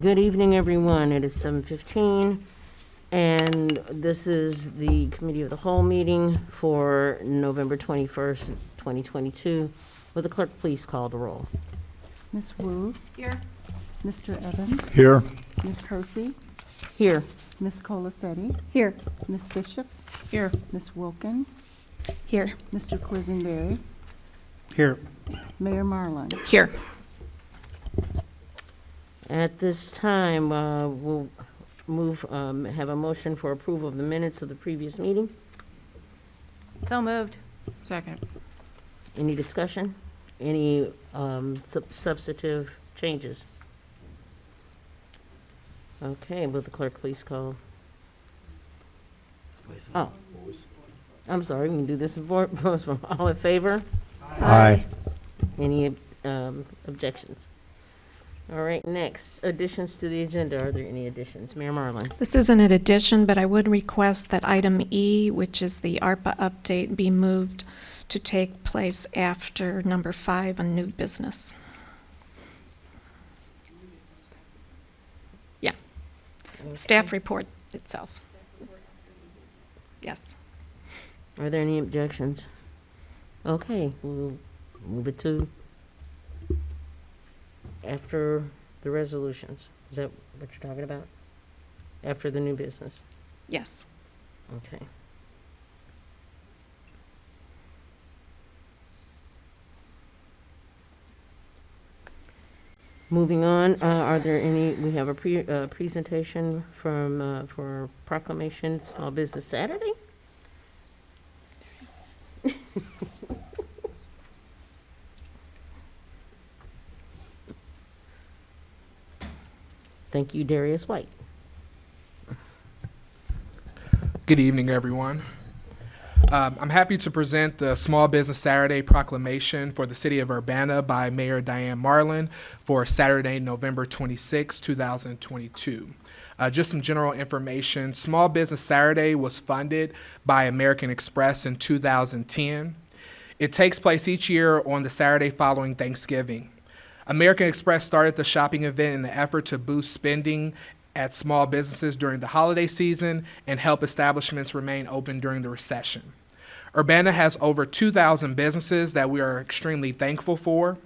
Good evening, everyone. It is 7:15, and this is the Committee of the Whole meeting for November 21st, 2022. Will the clerk please call the roll? Ms. Wu? Here. Mr. Evans? Here. Ms. Hersey? Here. Ms. Colasetti? Here. Ms. Bishop? Here. Ms. Wilkin? Here. Mr. Quisenberry? Here. Mayor Marlin? Here. At this time, we'll have a motion for approval of the minutes of the previous meeting. So moved. Second. Any discussion? Any substantive changes? Okay, will the clerk please call? Oh, I'm sorry, we can do this in voice from all in favor? Aye. Any objections? All right, next, additions to the agenda. Are there any additions? Mayor Marlin. This isn't an addition, but I would request that item E, which is the ARPA update, be moved to take place after number 5 on new business. Yeah. Staff report itself. Yes. Are there any objections? Okay, we'll move it to after the resolutions. Is that what you're talking about? After the new business? Yes. Okay. Moving on, are there any, we have a presentation from, for proclamation Small Business Saturday? Thank you, Darius White. Good evening, everyone. I'm happy to present the Small Business Saturday proclamation for the City of Urbana by Mayor Diane Marlin for Saturday, November 26, 2022. Just some general information. Small Business Saturday was funded by American Express in 2010. It takes place each year on the Saturday following Thanksgiving. American Express started the shopping event in the effort to boost spending at small businesses during the holiday season and help establishments remain open during the recession. Urbana has over 2,000 businesses that we are extremely thankful for.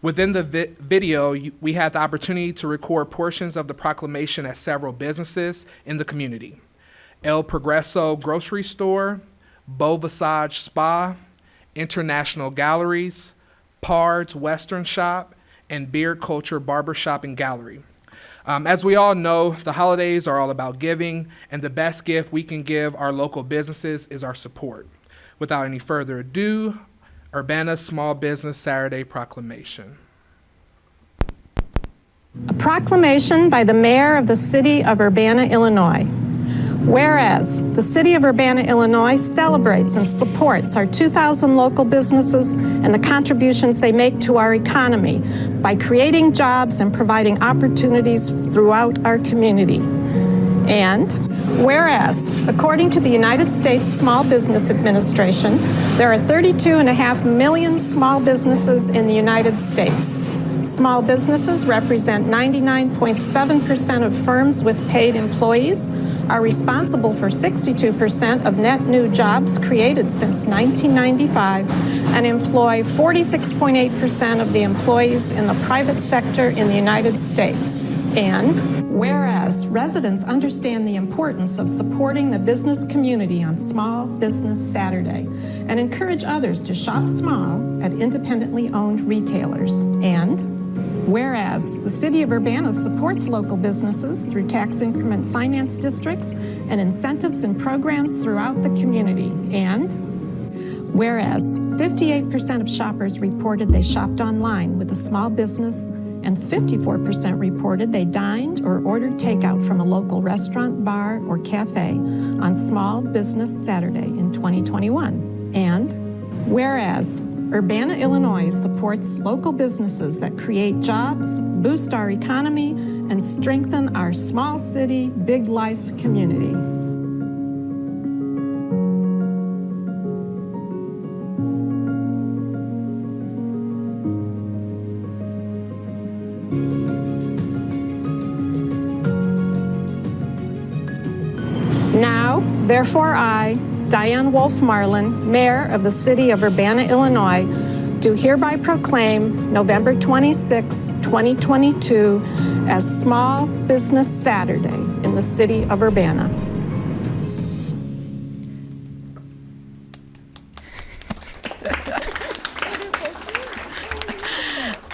Within the video, we had the opportunity to record portions of the proclamation at several businesses in the community. El Progreso Grocery Store, Beau Visage Spa, International Galleries, Pard's Western Shop, and Beard Culture Barbershop and Gallery. As we all know, the holidays are all about giving, and the best gift we can give our local businesses is our support. Without any further ado, Urbana Small Business Saturday Proclamation. A proclamation by the Mayor of the City of Urbana, Illinois. Whereas the City of Urbana, Illinois celebrates and supports our 2,000 local businesses and the contributions they make to our economy by creating jobs and providing opportunities throughout our community. And whereas, according to the United States Small Business Administration, there are 32.5 million small businesses in the United States. Small businesses represent 99.7% of firms with paid employees, are responsible for 62% of net new jobs created since 1995, and employ 46.8% of the employees in the private sector in the United States. And whereas residents understand the importance of supporting the business community on Small Business Saturday and encourage others to shop small at independently owned retailers. And whereas the City of Urbana supports local businesses through tax increment finance districts and incentives and programs throughout the community. And whereas 58% of shoppers reported they shopped online with a small business, and 54% reported they dined or ordered takeout from a local restaurant, bar, or cafe on Small Business Saturday in 2021. And whereas Urbana, Illinois supports local businesses that create jobs, boost our economy, and strengthen our small city, big life community. Now, therefore, I, Diane Wolfe Marlin, Mayor of the City of Urbana, Illinois, do hereby proclaim November 26, 2022 as Small Business Saturday in the City of Urbana.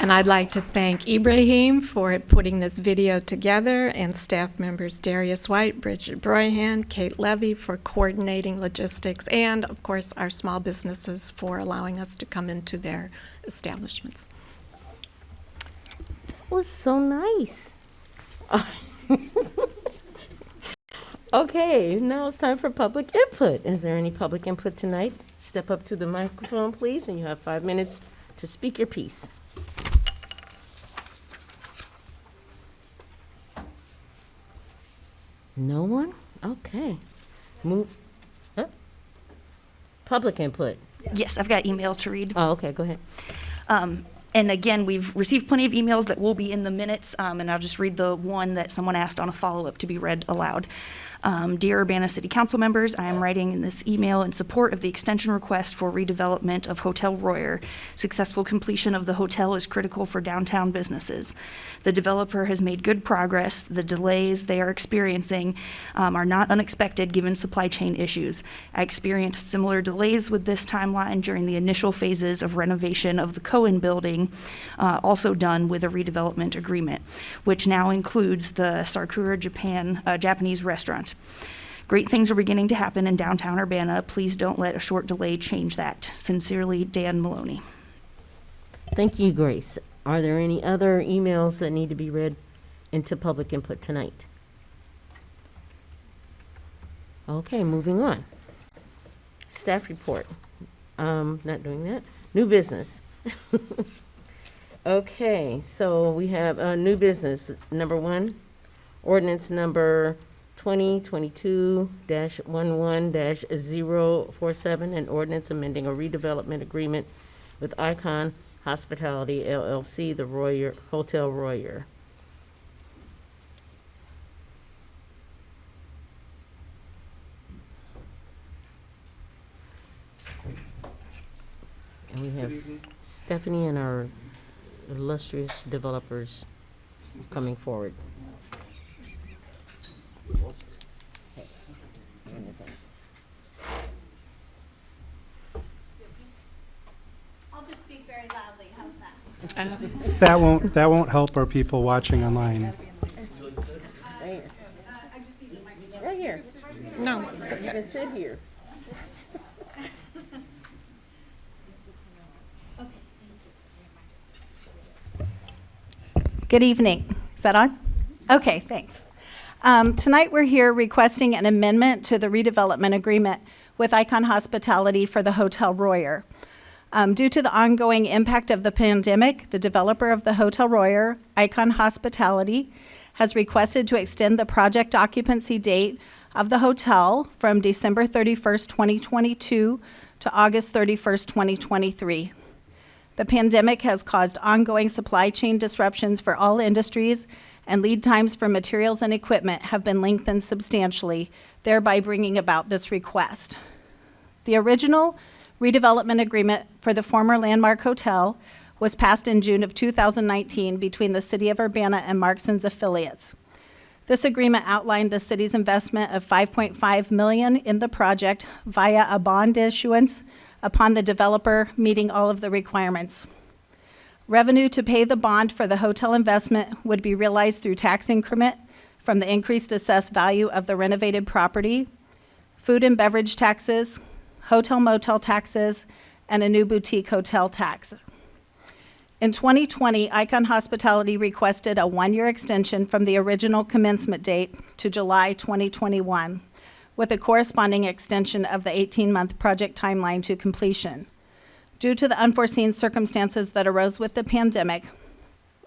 And I'd like to thank Ibrahim for putting this video together, and staff members Darius White, Bridget Broyhan, Kate Levy for coordinating logistics, and of course our small businesses for allowing us to come into their establishments. Was so nice. Okay, now it's time for public input. Is there any public input tonight? Step up to the microphone, please, and you have 5 minutes to speak your piece. No one? Okay. Move. Huh? Public input. Yes, I've got email to read. Oh, okay, go ahead. And again, we've received plenty of emails that will be in the minutes, and I'll just read the one that someone asked on a follow-up to be read aloud. Dear Urbana City Council members, I am writing in this email in support of the extension request for redevelopment of Hotel Royer. Successful completion of the hotel is critical for downtown businesses. The developer has made good progress. The delays they are experiencing are not unexpected given supply chain issues. I experienced similar delays with this timeline during the initial phases of renovation of the Cohen building, also done with a redevelopment agreement, which now includes the Sakura Japanese restaurant. Great things are beginning to happen in downtown Urbana. Please don't let a short delay change that. Sincerely, Dan Maloney. Thank you, Grace. Are there any other emails that need to be read into public input tonight? Okay, moving on. Staff report. Not doing that. New business. Okay, so we have new business. Number 1, ordinance number 2022-11-047, an ordinance amending a redevelopment agreement with Icon Hospitality LLC, the Hotel Royer. And we have Stephanie and our illustrious developers coming forward. I'll just speak very loudly, how's that? That won't help our people watching online. Right here. No. You can sit here. Good evening. Is that on? Okay, thanks. Tonight we're here requesting an amendment to the redevelopment agreement with Icon Hospitality for the Hotel Royer. Due to the ongoing impact of the pandemic, the developer of the Hotel Royer, Icon Hospitality, has requested to extend the project occupancy date of the hotel from December 31st, 2022 to August 31st, 2023. The pandemic has caused ongoing supply chain disruptions for all industries, and lead times for materials and equipment have been lengthened substantially, thereby bringing about this request. The original redevelopment agreement for the former Landmark Hotel was passed in June of 2019 between the City of Urbana and Markson's affiliates. This agreement outlined the city's investment of $5.5 million in the project via a bond issuance upon the developer meeting all of the requirements. Revenue to pay the bond for the hotel investment would be realized through tax increment from the increased assessed value of the renovated property, food and beverage taxes, hotel motel taxes, and a new boutique hotel tax. In 2020, Icon Hospitality requested a one-year extension from the original commencement date to July 2021, with a corresponding extension of the 18-month project timeline to completion. Due to the unforeseen circumstances that arose with the pandemic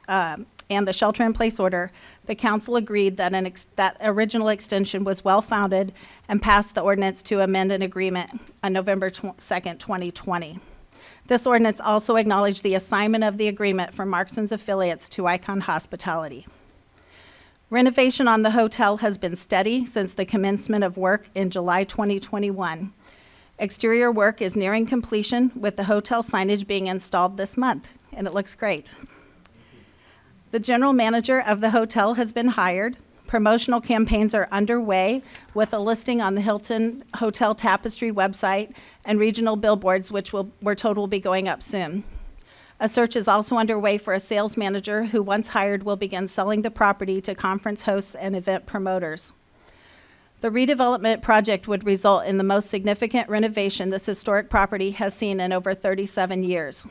and the shelter-in-place order, the council agreed that that original extension was well-founded and passed the ordinance to amend an agreement on November 2nd, 2020. This ordinance also acknowledged the assignment of the agreement from Markson's affiliates to Icon Hospitality. Renovation on the hotel has been steady since the commencement of work in July 2021. Exterior work is nearing completion, with the hotel signage being installed this month, and it looks great. The general manager of the hotel has been hired. Promotional campaigns are underway with a listing on the Hilton Hotel Tapestry website and regional billboards, which we're told will be going up soon. A search is also underway for a sales manager who, once hired, will begin selling the property to conference hosts and event promoters. The redevelopment project would result in the most significant renovation this historic property has seen in over 37 years.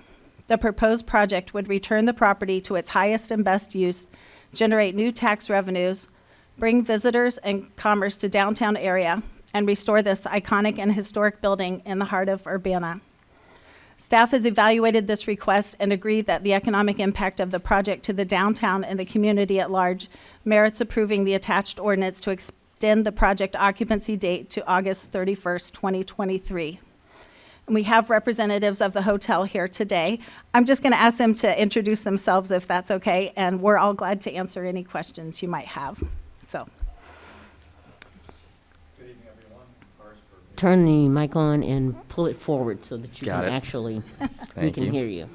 The proposed project would return the property to its highest and best use, generate new tax revenues, bring visitors and commerce to downtown area, and restore this iconic and historic building in the heart of Urbana. Staff has evaluated this request and agreed that the economic impact of the project to the downtown and the community at large merits approving the attached ordinance to extend the project occupancy date to August 31st, 2023. And we have representatives of the hotel here today. I'm just going to ask them to introduce themselves if that's okay, and we're all glad to answer any questions you might have. So. Turn the mic on and pull it forward so that you Got can it. actually, we Thank can you. hear you.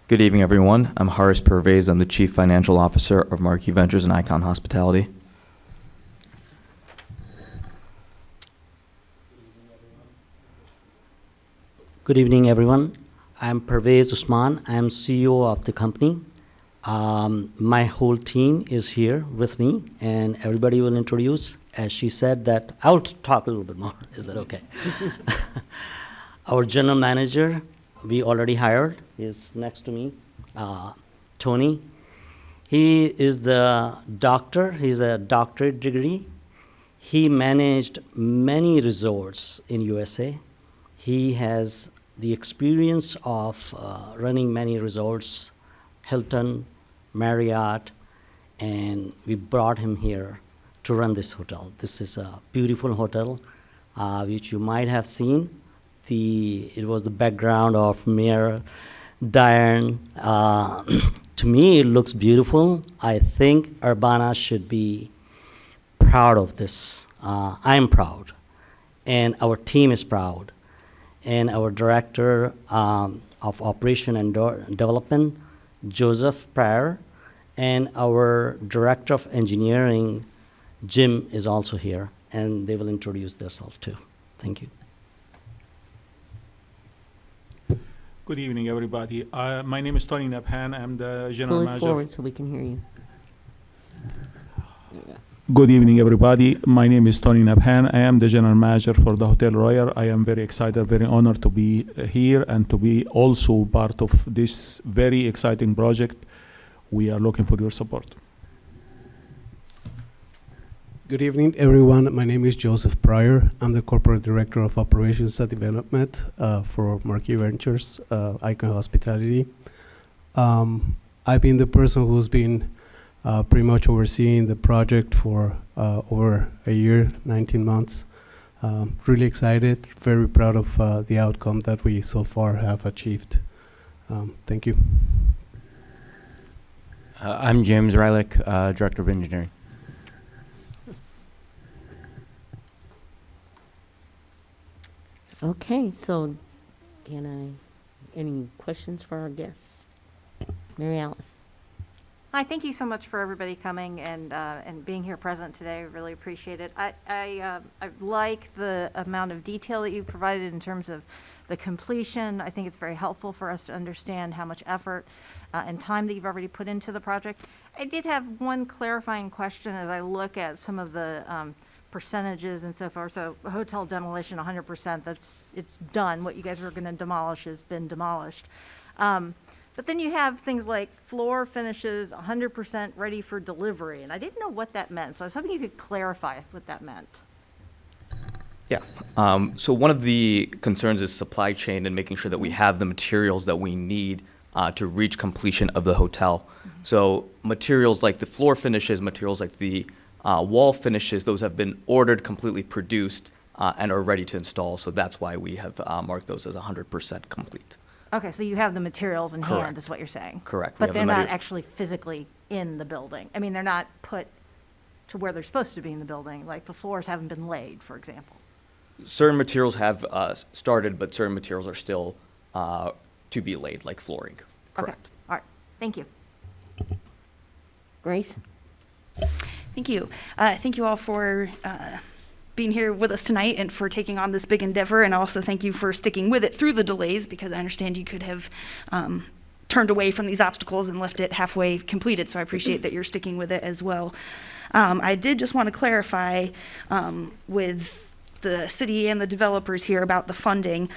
Good evening, everyone. I'm Horace Pervez. I'm the Chief Financial Officer of Marquee Ventures and Icon Hospitality. Good evening, everyone. I'm Pervez Usman. I'm CEO of the company. My whole team is here with me, and everybody will introduce. As she said that, I'll talk a little bit more. Is that okay? Our general manager, we already hired, is next to me, Tony. He is the doctor. He's a doctorate degree. He managed many resorts in USA. He has the experience of running many resorts, Hilton, Marriott, and we brought him here to run this hotel. This is a beautiful hotel, which you might have seen. It was the background of Mayor Diane. To me, it looks beautiful. I think Urbana should be proud of this. I'm proud, and our team is proud. And our Director of Operation and Development, Joseph Pryor, and our Director of Engineering, Jim, is also here, and they will introduce themselves too. Thank you. Good evening, everybody. My name is Tony Nabhan. I'm the Pull General it Manager. forward so we can hear you. There you go. Good evening, everybody. My name is Tony Nabhan. I am the General Manager for the Hotel Royal. I am very excited, very honored to be here and to be also part of this very exciting project. We are looking for your support. Good evening, everyone. My name is Joseph Pryor. I'm the Corporate Director of Operations and Development for Marquee Ventures, Icon Hospitality. I've been the person who's been pretty much overseeing the project for over a year, 19 months. Really excited, very proud of the outcome that we so far have achieved. Thank you. I'm James Rylick, Director of Engineering. Okay, so any questions for our guests? Mary Alice. Hi, thank you so much for everybody coming and being here present today. I really appreciate it. I like the amount of detail that you provided in terms of the completion. I think it's very helpful for us to understand how much effort and time that you've already put into the project. I did have one clarifying question as I look at some of the percentages and so forth. So hotel demolition, 100%, it's done. What you guys were going to demolish has been demolished. But then you have things like floor finishes, 100% ready for delivery. And I didn't know what that meant. So I was hoping you could clarify what that meant. Yeah. So one of the concerns is supply chain and making sure that we have the materials that we need to reach completion of the hotel. Mm-hmm. So materials like the floor finishes, materials like the wall finishes, those have been ordered, completely produced, and are ready to install. So that's why we have marked those as 100% complete. Okay, so you have the materials in hand, Correct. is what you're saying? Correct. We But have they're the not material- actually physically in the building. I mean, they're not put to where they're supposed to be in the building, like the floors haven't been laid, for example. Certain materials have started, but certain materials are still to be laid, like flooring. Correct. Okay, all right, thank you. Grace? Thank you. Thank you all for being here with us tonight and for taking on this big endeavor. And also thank you for sticking with it through the delays, because I understand you could have turned away from these obstacles and left it halfway completed. So I appreciate that you're sticking with it as well. I did just want to clarify with the city and the developers here about the funding,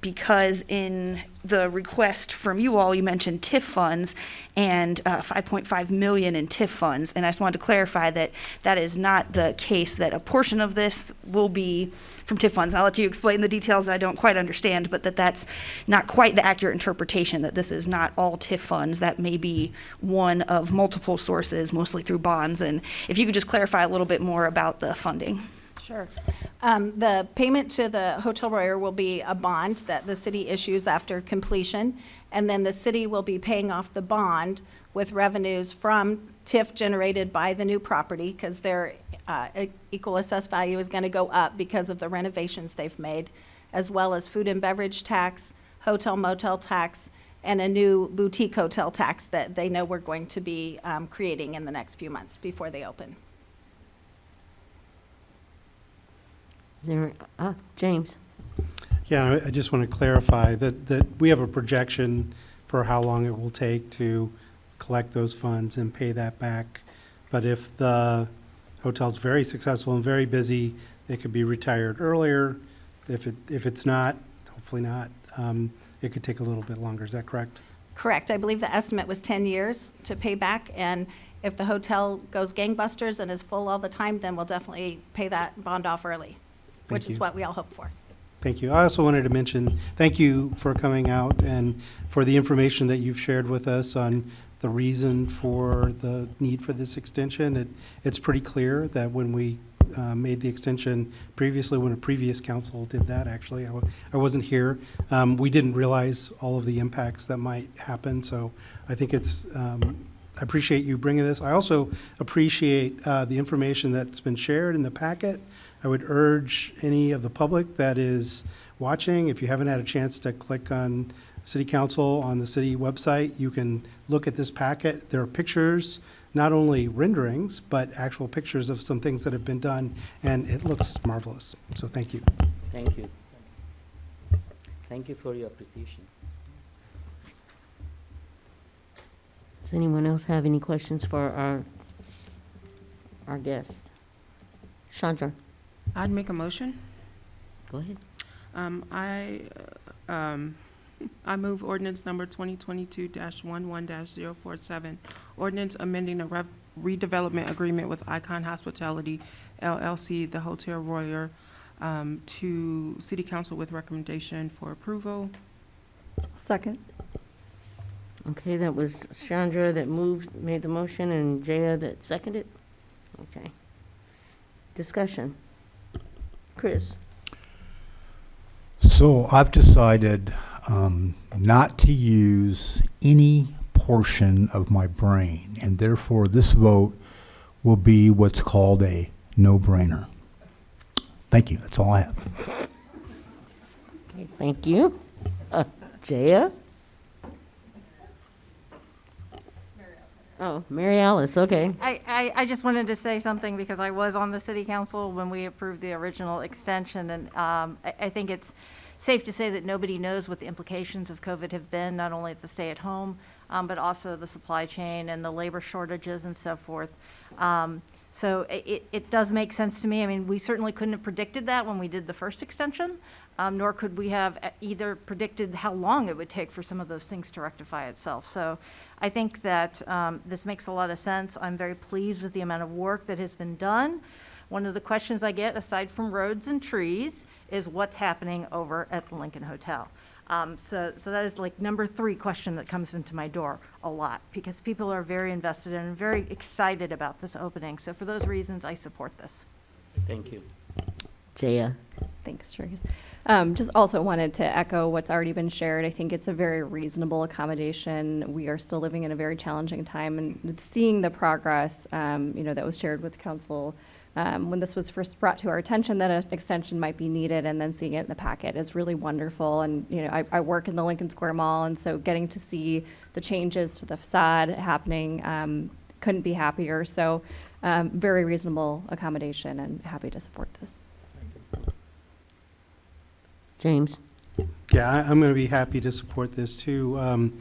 because in the request from you all, you mentioned TIF funds and 5.5 million in TIF funds. And I just wanted to clarify that that is not the case, that a portion of this will be from TIF funds. I'll let you explain the details I don't quite understand, but that's not quite the accurate interpretation, that this is not all TIF funds. That may be one of multiple sources, mostly through bonds. And if you could just clarify a little bit more about the funding. Sure. The payment to the Hotel Royer will be a bond that the city issues after completion, and then the city will be paying off the bond with revenues from TIF generated by the new property, because their equal assessed value is going to go up because of the renovations they've made, as well as food and beverage tax, hotel motel tax, and a new boutique hotel tax that they know we're going to be creating in the next few months before they open. James? Yeah, I just want to clarify that we have a projection for how long it will take to collect those funds and pay that back. But if the hotel's very successful and very busy, it could be retired earlier. If it's not, hopefully not, it could take a little bit longer. Is that correct? Correct. I believe the estimate was 10 years to pay back, and if the hotel goes gangbusters and is full all the time, then we'll definitely pay that bond off early, which is what we all hope for. Thank you. I also wanted to mention, thank you for coming out and for the information that you've shared with us on the reason for the need for this extension. It's pretty clear that when we made the extension previously, when a previous council did that, actually, I wasn't here, we didn't realize all of the impacts that might happen. So I think it's, I appreciate you bringing this. I also appreciate the information that's been shared in the packet. I would urge any of the public that is watching, if you haven't had a chance to click on City Council on the city website, you can look at this packet. There are pictures, not only renderings, but actual pictures of some things that have been done, and it looks marvelous. So thank you. Thank you. Thank you for your appreciation. Does anyone else have any questions for our guests? Chandra? I'd make a motion. Go ahead. I move ordinance number 2022-11-047, ordinance amending the redevelopment agreement with Icon Hospitality LLC, the Hotel Royer, to City Council with recommendation for approval. Second. Okay, that was Chandra that made the motion, and Jaya that seconded? Okay. Discussion. Chris? So I've decided not to use any portion of my brain, and therefore this vote will be what's called a no-brainer. Thank you. That's all I have. Okay, thank you. Jaya? Oh, Mary Alice, okay. I just wanted to say something because I was on the city council when we approved the original extension, and I think it's safe to say that nobody knows what the implications of COVID have been, not only at the stay-at-home, but also the supply chain and the labor shortages and so forth. So it does make sense to me. I mean, we certainly couldn't have predicted that when we did the first extension, nor could we have either predicted how long it would take for some of those things to rectify itself. So I think that this makes a lot of sense. I'm very pleased with the amount of work that has been done. One of the questions I get, aside from roads and trees, is what's happening over at the Lincoln Hotel. So that is like number 3 question that comes into my door a lot, because people are very invested and very excited about this opening. So for those reasons, I support this. Thank you. Jaya? Thanks, Trace. Just also wanted to echo what's already been shared. I think it's a very reasonable accommodation. We are still living in a very challenging time, and seeing the progress, that was shared with council when this was first brought to our attention that an extension might be needed, and then seeing it in the packet is really wonderful. And, I work in the Lincoln Square Mall, and so getting to see the changes to the facade happening, couldn't be happier. So very reasonable accommodation, and happy to support this. James? Yeah, I'm going to be happy to support this too. And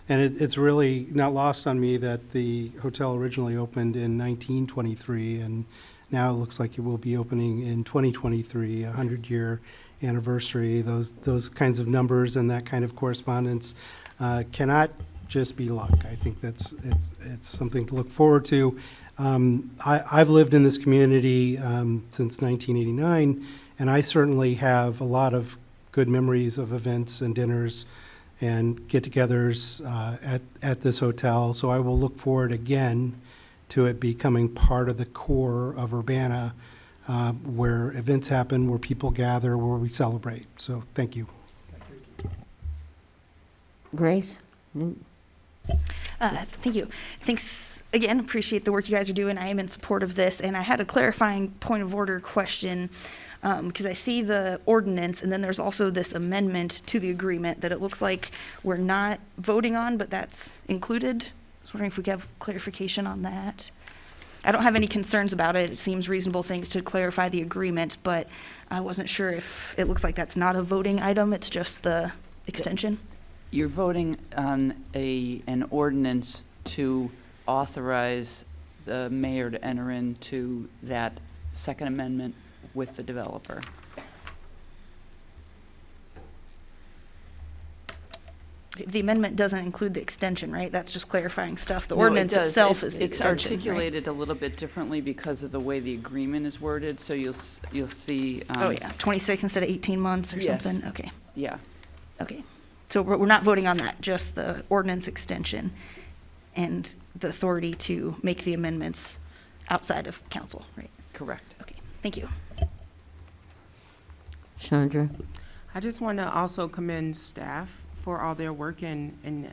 it's really not lost on me that the hotel originally opened in 1923, and now it looks like it will be opening in 2023, a 100-year anniversary. Those kinds of numbers and that kind of correspondence cannot just be luck. I think it's something to look forward to. I've lived in this community since 1989, and I certainly have a lot of good memories of events and dinners and get-togethers at this hotel. So I will look forward again to it becoming part of the core of Urbana, where events happen, where people gather, where we celebrate. So thank you. Grace? Thank you. Thanks again. Appreciate the work you guys are doing. I am in support of this, and I had a clarifying point of order question. Because I see the ordinance, and then there's also this amendment to the agreement that it looks like we're not voting on, but that's included. I was wondering if we could have clarification on that. I don't have any concerns about it. It seems reasonable things to clarify the agreement, but I wasn't sure if it looks like that's not a voting item, it's just the extension. You're voting on an ordinance to authorize the mayor to enter into that Second Amendment with the developer. The amendment doesn't include the extension, right? That's just clarifying stuff. The No, it ordinance does. itself is the It's extension, right? articulated a little bit differently because of the way the agreement is worded, so you'll see. Oh, yeah, 26 instead of 18 months or Yes. something? Okay, Yeah. okay. So we're not voting on that, just the ordinance extension and the authority to make the amendments outside of council, right? Correct. Okay, thank you. Chandra? I just want to also commend staff for all their work and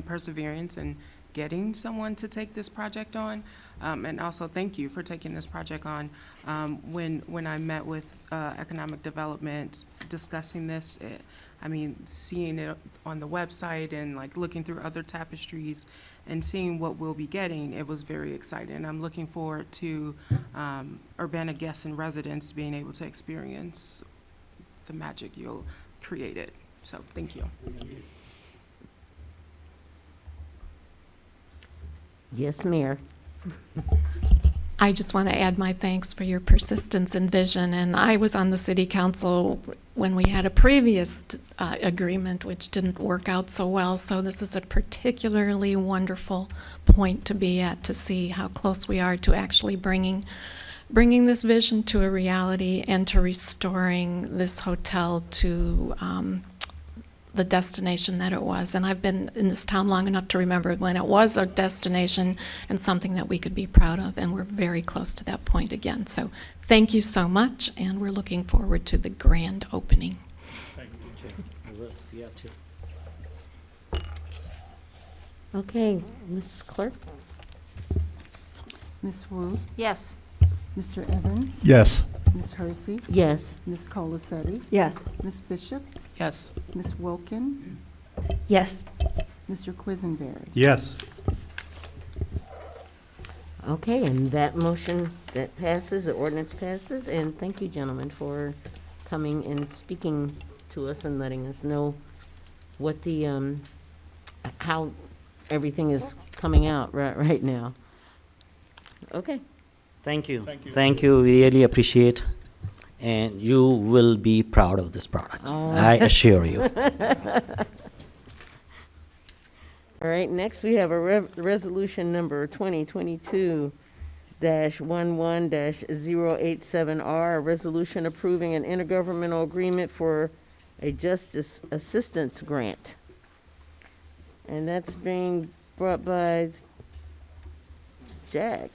perseverance in getting someone to take this project on. And also thank you for taking this project on. When I met with economic development discussing this, seeing it on the website and like looking through other tapestries and seeing what we'll be getting, it was very exciting. I'm looking forward to Urbana guests and residents being able to experience the magic you'll create it. So thank you. Yes, Mayor. I just want to add my thanks for your persistence and vision. And I was on the city council when we had a previous agreement, which didn't work out so well. So this is a particularly wonderful point to be at, to see how close we are to actually bringing this vision to a reality and to restoring this hotel to the destination that it was. And I've been in this town long enough to remember when it was a destination and something that we could be proud of, and we're very close to that point again. So thank you so much, and we're looking forward to the grand opening. Thank you, Jim. Okay, Ms. Clerk? Ms. Wu, Yes. Mr. Evans? Yes. Ms. Hersey? Yes. Ms. Colacetti? Yes. Ms. Bishop? Yes. Ms. Wilkin? Yes. Mr. Quisenberry? Yes. Okay, and that motion, that passes, the ordinance passes, and thank you, gentlemen, for coming and speaking to us and letting us know what the, how everything is coming out right now. Okay. Thank you. Thank you. We really appreciate, and you will be proud of this product. Oh. I assure you. All right, next we have a resolution number 2022-11-087R, a resolution approving an intergovernmental agreement for a justice assistance grant. And that's being brought by Jack.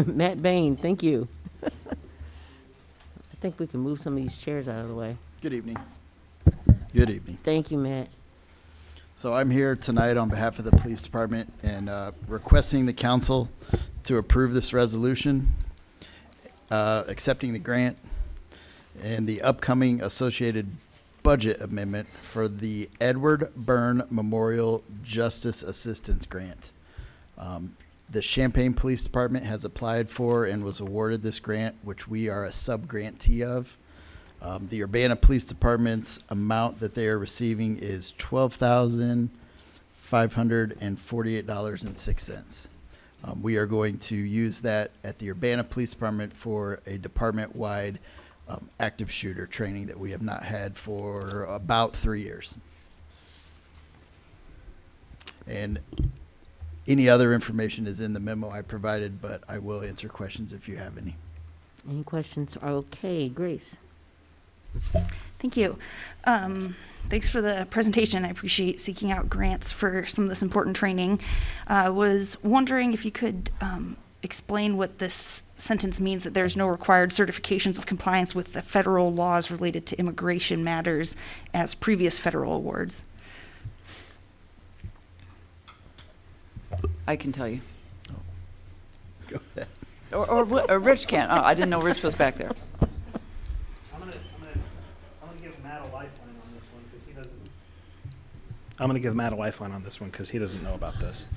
Matt Bain, thank you. think we can move some of these chairs out of the way. Good evening. Good evening. Thank you, Matt. So I'm here tonight on behalf of the police department and requesting the council to approve this resolution, accepting the grant and the upcoming associated budget amendment for the Edward Byrne Memorial Justice Assistance Grant. The Champaign Police Department has applied for and was awarded this grant, which we are a sub-grantee of. The Urbana Police Department's amount that they are receiving is $12,548.06. We are going to use that at the Urbana Police Department for a department-wide active shooter training that we have not had for about 3 years. And any other information is in the memo I provided, but I will answer questions if you have any. Any questions? Okay, Grace. Thank you. Thanks for the presentation. I appreciate seeking out grants for some of this important training. I was wondering if you could explain what this sentence means, that there's no required certifications of compliance with the federal laws related to immigration matters as previous federal awards. I can tell you. Go ahead. Or Rich can. Oh, I didn't know Rich was back there. I'm gonna give Matt a lifeline on this one because he doesn't. I'm gonna give Matt a lifeline on this one because he doesn't know about this.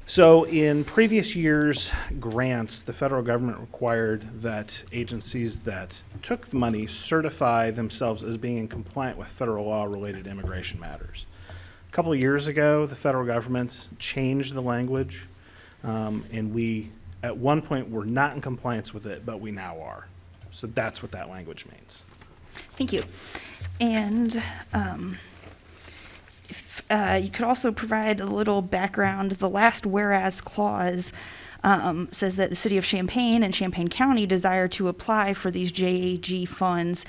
So in previous years' grants, the federal government required that agencies that took the money certify themselves as being in compliant with federal law related to immigration matters. A couple of years ago, the federal government changed the language, and we, at one point, were not in compliance with it, but we now are. So that's what that language means. Thank you. And if you could also provide a little background. The last whereas clause says that the city of Champaign and Champaign County desire to apply for these JAG funds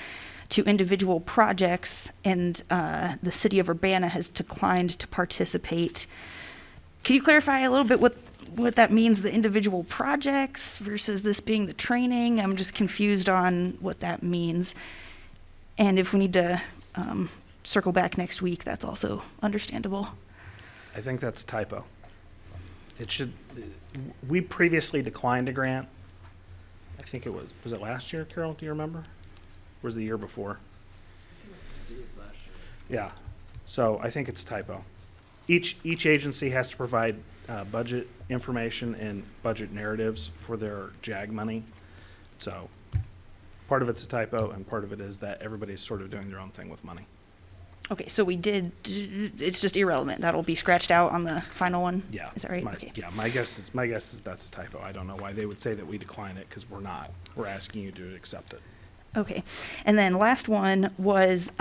to individual projects, and the city of Urbana has declined to participate. Can you clarify a little bit what that means, the individual projects versus this being the training? I'm just confused on what that means. And if we need to circle back next week, that's also understandable. I think that's a typo. We previously declined a grant. I think it was it last year, Carol, do you remember? Or was it the year before? It was last year. Yeah, so I think it's a typo. Each agency has to provide budget information and budget narratives for their JAG money. So part of it's a typo and part of it is that everybody's sort of doing their own thing with money. Okay, so it's just irrelevant. That'll be scratched out on the final one? Yeah. Is that right? Okay. Yeah, my guess is that's a typo. I don't know why they would say that we decline it, because we're not. We're asking you to accept it. Okay. And then last one was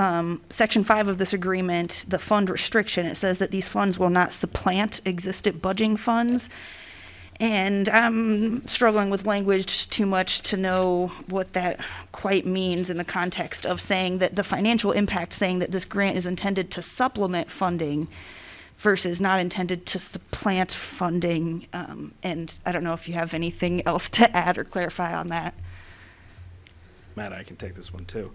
Section 5 of this agreement, the fund restriction. It says that these funds will not supplant existing budgeting funds. And I'm struggling with language too much to know what that quite means in the context of saying that the financial impact, saying that this grant is intended to supplement funding versus not intended to supplant funding. And I don't know if you have anything else to add or clarify on that. Matt, I can take this one too.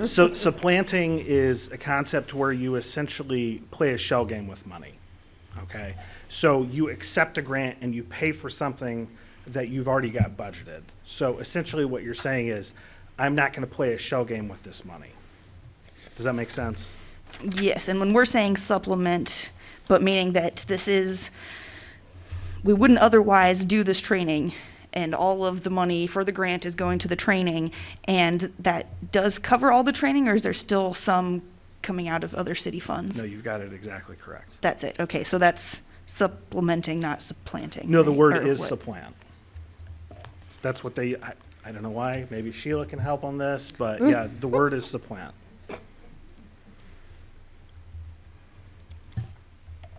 So supplanting is a concept where you essentially play a shell game with money, okay? So you accept a grant and you pay for something that you've already got budgeted. So essentially what you're saying is, I'm not gonna play a shell game with this money. Does that make sense? Yes, and when we're saying supplement, but meaning that we wouldn't otherwise do this training, and all of the money for the grant is going to the training, and that does cover all the training, or is there still some coming out of other city funds? No, you've got it exactly correct. That's it. Okay, so that's supplementing, not supplanting. No, the right? word Or is what? supplant. That's what I don't know why, maybe Sheila can help on this, but yeah, the word is supplant.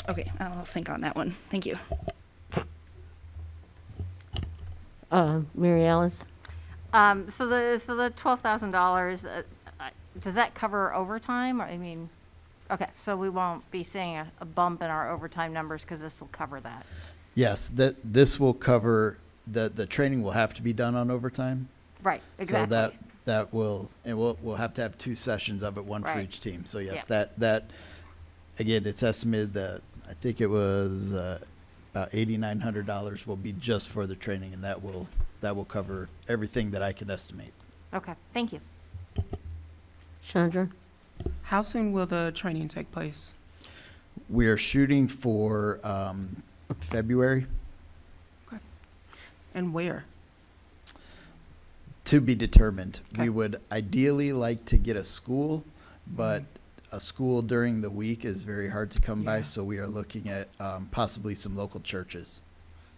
Okay, I'll think on that one. Thank you. Mary Alice? So the $12,000, does that cover overtime? I mean, okay, so we won't be seeing a bump in our overtime numbers because this will cover that. Yes, this will cover, the training will have to be done on overtime. Right, exactly. So that will, and we'll have to have 2 sessions of it, one for Right. each team. So yes, Yeah. that, again, it's estimated that, I think it was about $8,900 will be just for the training, and that will cover everything that I can estimate. Okay, thank you. Chandra? How soon will the training take place? We are shooting for February, And where? to be determined. Okay. We would ideally like to get a school, but a school during the week is very hard to come by, Yeah. so we are looking at possibly some local churches.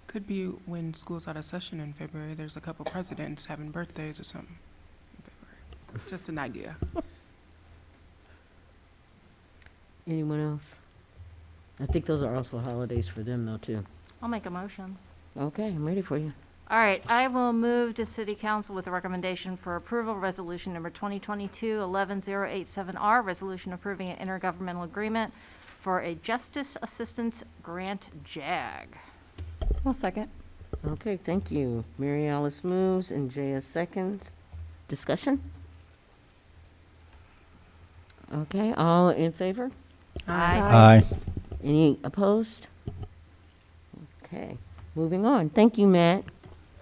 Could be when school's out of session in February. There's a couple presidents having birthdays or something in February. Just an idea. Anyone else? I think those are also holidays for them, though, too. I'll make a motion. Okay, I'm ready for you. All right, I will move to City Council with a recommendation for approval, Resolution Number 2022-11087R, resolution approving an intergovernmental agreement for a Justice Assistance Grant JAG. Well, second. Okay, thank you. Mary Alice moves and Jaya seconds. Discussion? Okay, all in favor? Aye. Any opposed? Okay, moving on. Thank you, Matt.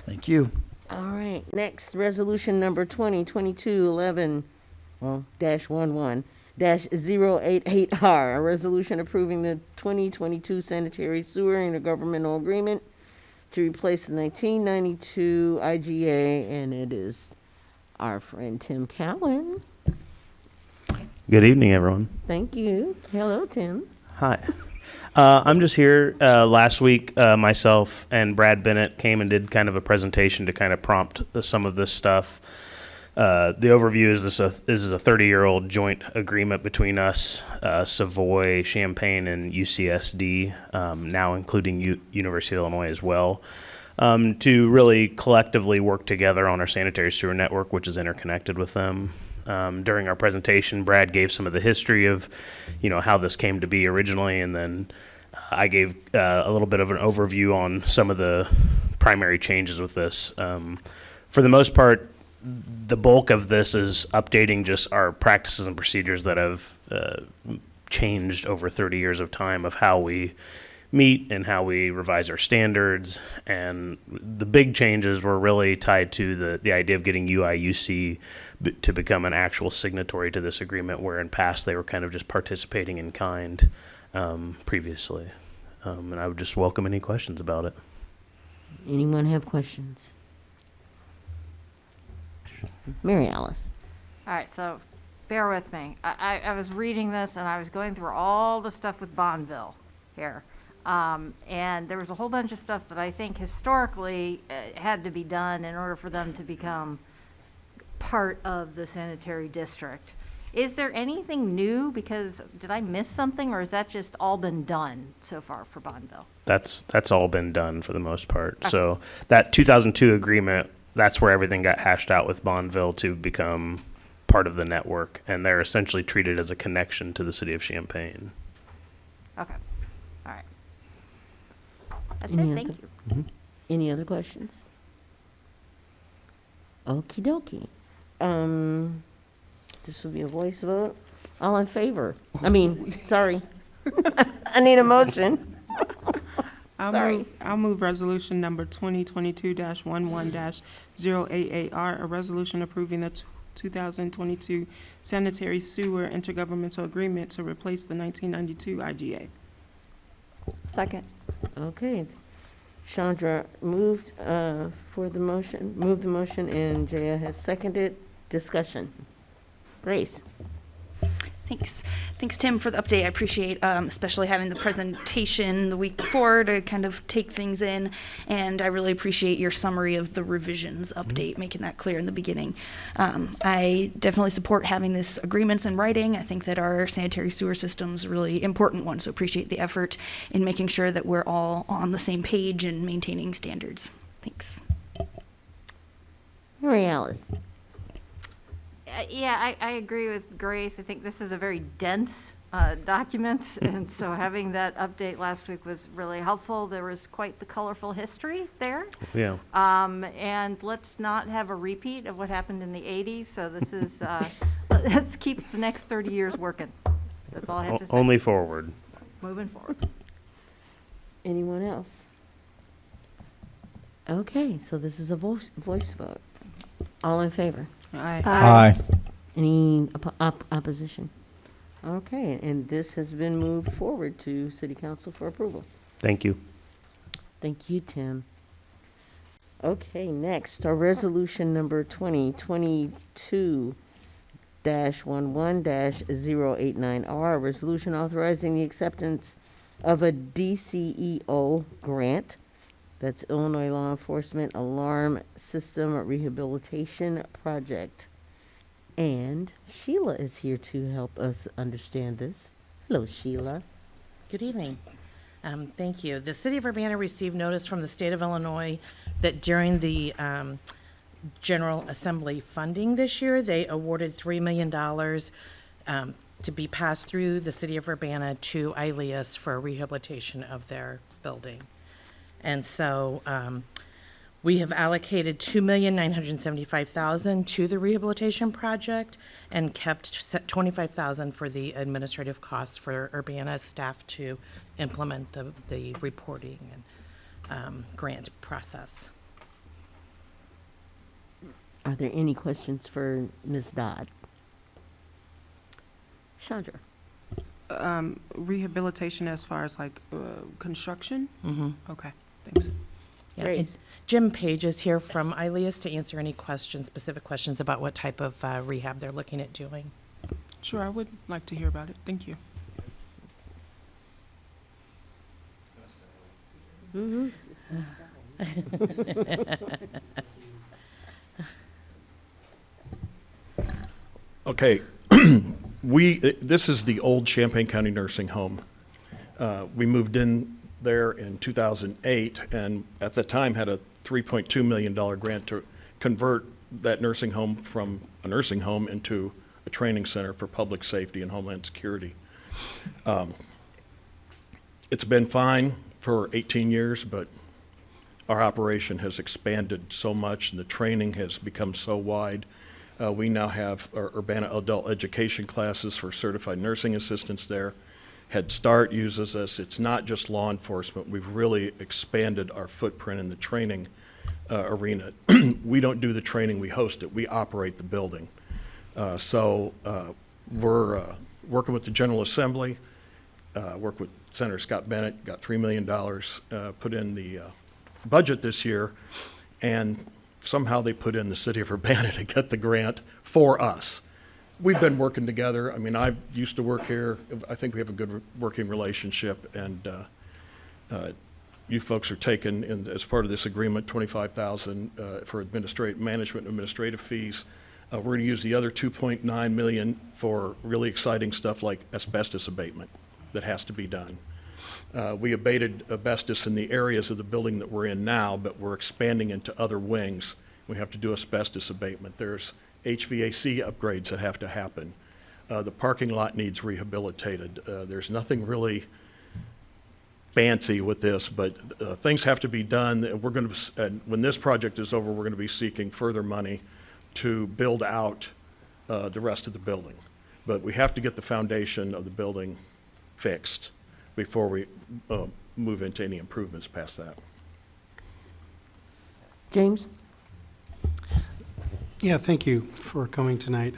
Thank you. All right, next, resolution number 2022-11, well, -11-088R, a resolution approving the 2022 sanitary sewer intergovernmental agreement to replace the 1992 IGA, and it is our friend Tim Cowan. Good evening, everyone. Thank you. Hello, Tim. Hi. I'm just here. Last week, myself and Brad Bennett came and did kind of a presentation to kind of prompt some of this stuff. The overview is this is a 30-year-old joint agreement between us, Savoy, Champaign, and UCSD, now including University of Illinois as well, to really collectively work together on our sanitary sewer network, which is interconnected with them. During our presentation, Brad gave some of the history of, how this came to be originally, and then I gave a little bit of an overview on some of the primary changes with this. For the most part, the bulk of this is updating just our practices and procedures that have changed over 30 years of time of how we meet and how we revise our standards. And the big changes were really tied to the idea of getting UIUC to become an actual signatory to this agreement, where in past they were kind of just participating in kind previously. And I would just welcome any questions about it. Anyone have questions? Mary Alice. All right, so bear with me. I was reading this and I was going through all the stuff with Bonneville here. And there was a whole bunch of stuff that I think historically had to be done in order for them to become part of the sanitary district. Is there anything new? Because did I miss something, or has that just all been done so far for Bonneville? That's all been done for the most part. Okay. So that 2002 agreement, that's where everything got hashed out with Bonneville to become part of the network, and they're essentially treated as a connection to the city of Champaign. Okay, all right. That's Any it, thank other- you. Any other questions? Okie dokie. This will be a voice vote. All in favor? Sorry. I need a motion. Sorry. I'll move resolution number 2022-11-088R, a resolution approving the 2022 sanitary sewer intergovernmental agreement to replace the 1992 IGA. Second. Okay. Chandra moved moved the motion, and Jaya has seconded. Discussion. Grace. Thanks. Thanks, Tim, for the update. I appreciate especially having the presentation the week before to kind of take things in. And I really appreciate your summary of the revisions update, making that clear in the beginning. I definitely support having this agreements in writing. I think that our sanitary sewer system is a really important one, so appreciate the effort in making sure that we're all on the same page and maintaining standards. Thanks. Mary Alice. Yeah, I agree with Grace. I think this is a very dense document, and so having that update last week was really helpful. There was quite the colorful history there. Yeah. And let's not have a repeat of what happened in the 80s, so this is, let's keep the next 30 years working. That's all I have to say. Only forward. Moving forward. Anyone else? Okay, so this is a voice vote. All in favor? Aye. Aye. Any opposition? Okay, and this has been moved forward to City Council for approval. Thank you. Thank you, Tim. Okay, next, our resolution number 2022-11-089R, resolution authorizing the acceptance of a DCEO grant. That's Illinois Law Enforcement Alarm System Rehabilitation Project. And Sheila is here to help us understand this. Hello, Sheila. Good evening. Thank you. The City of Urbana received notice from the state of Illinois that during the General Assembly funding this year, they awarded $3 million to be passed through the City of Urbana to ILEAS for rehabilitation of their building. And so we have allocated $2,975,000 to the rehabilitation project and kept $25,000 for the administrative costs for Urbana staff to implement the reporting and grant process. Are there any questions for Ms. Dodd? Chandra? Rehabilitation as far as like construction? Mm-hmm. Okay, thanks. Yeah, Great. and Jim Page is here from ILEAS to answer any questions, specific questions about what type of rehab they're looking at doing. Sure, I would like to hear about it. Thank you. Mm-hmm. Okay, this is the old Champaign County Nursing Home. We moved in there in 2008, and at the time had a $3.2 million grant to convert that nursing home from a nursing home into a training center for public safety and homeland security. It's been fine for 18 years, but our operation has expanded so much and the training has become so wide. We now have our Urbana adult education classes for certified nursing assistants there. Head Start uses us. It's not just law enforcement. We've really expanded our footprint in the training arena. We don't do the training, we host it. We operate the building. So we're working with the General Assembly, work with Senator Scott Bennett, got $3 million put in the budget this year, and somehow they put in the City of Urbana to get the grant for us. We've been working together. I mean, I used to work here. I think we have a good working relationship, and you folks are taking, as part of this agreement, $25,000 for management and administrative fees. We're going to use the other $2.9 million for really exciting stuff like asbestos abatement that has to be done. We abated asbestos in the areas of the building that we're in now, but we're expanding into other wings. We have to do asbestos abatement. There's HVAC upgrades that have to happen. The parking lot needs rehabilitated. There's nothing really fancy with this, but things have to be done. We're going to, when this project is over, we're going to be seeking further money to build out the rest of the building. But we have to get the foundation of the building fixed before we move into any improvements past that. James? Yeah, thank you for coming tonight.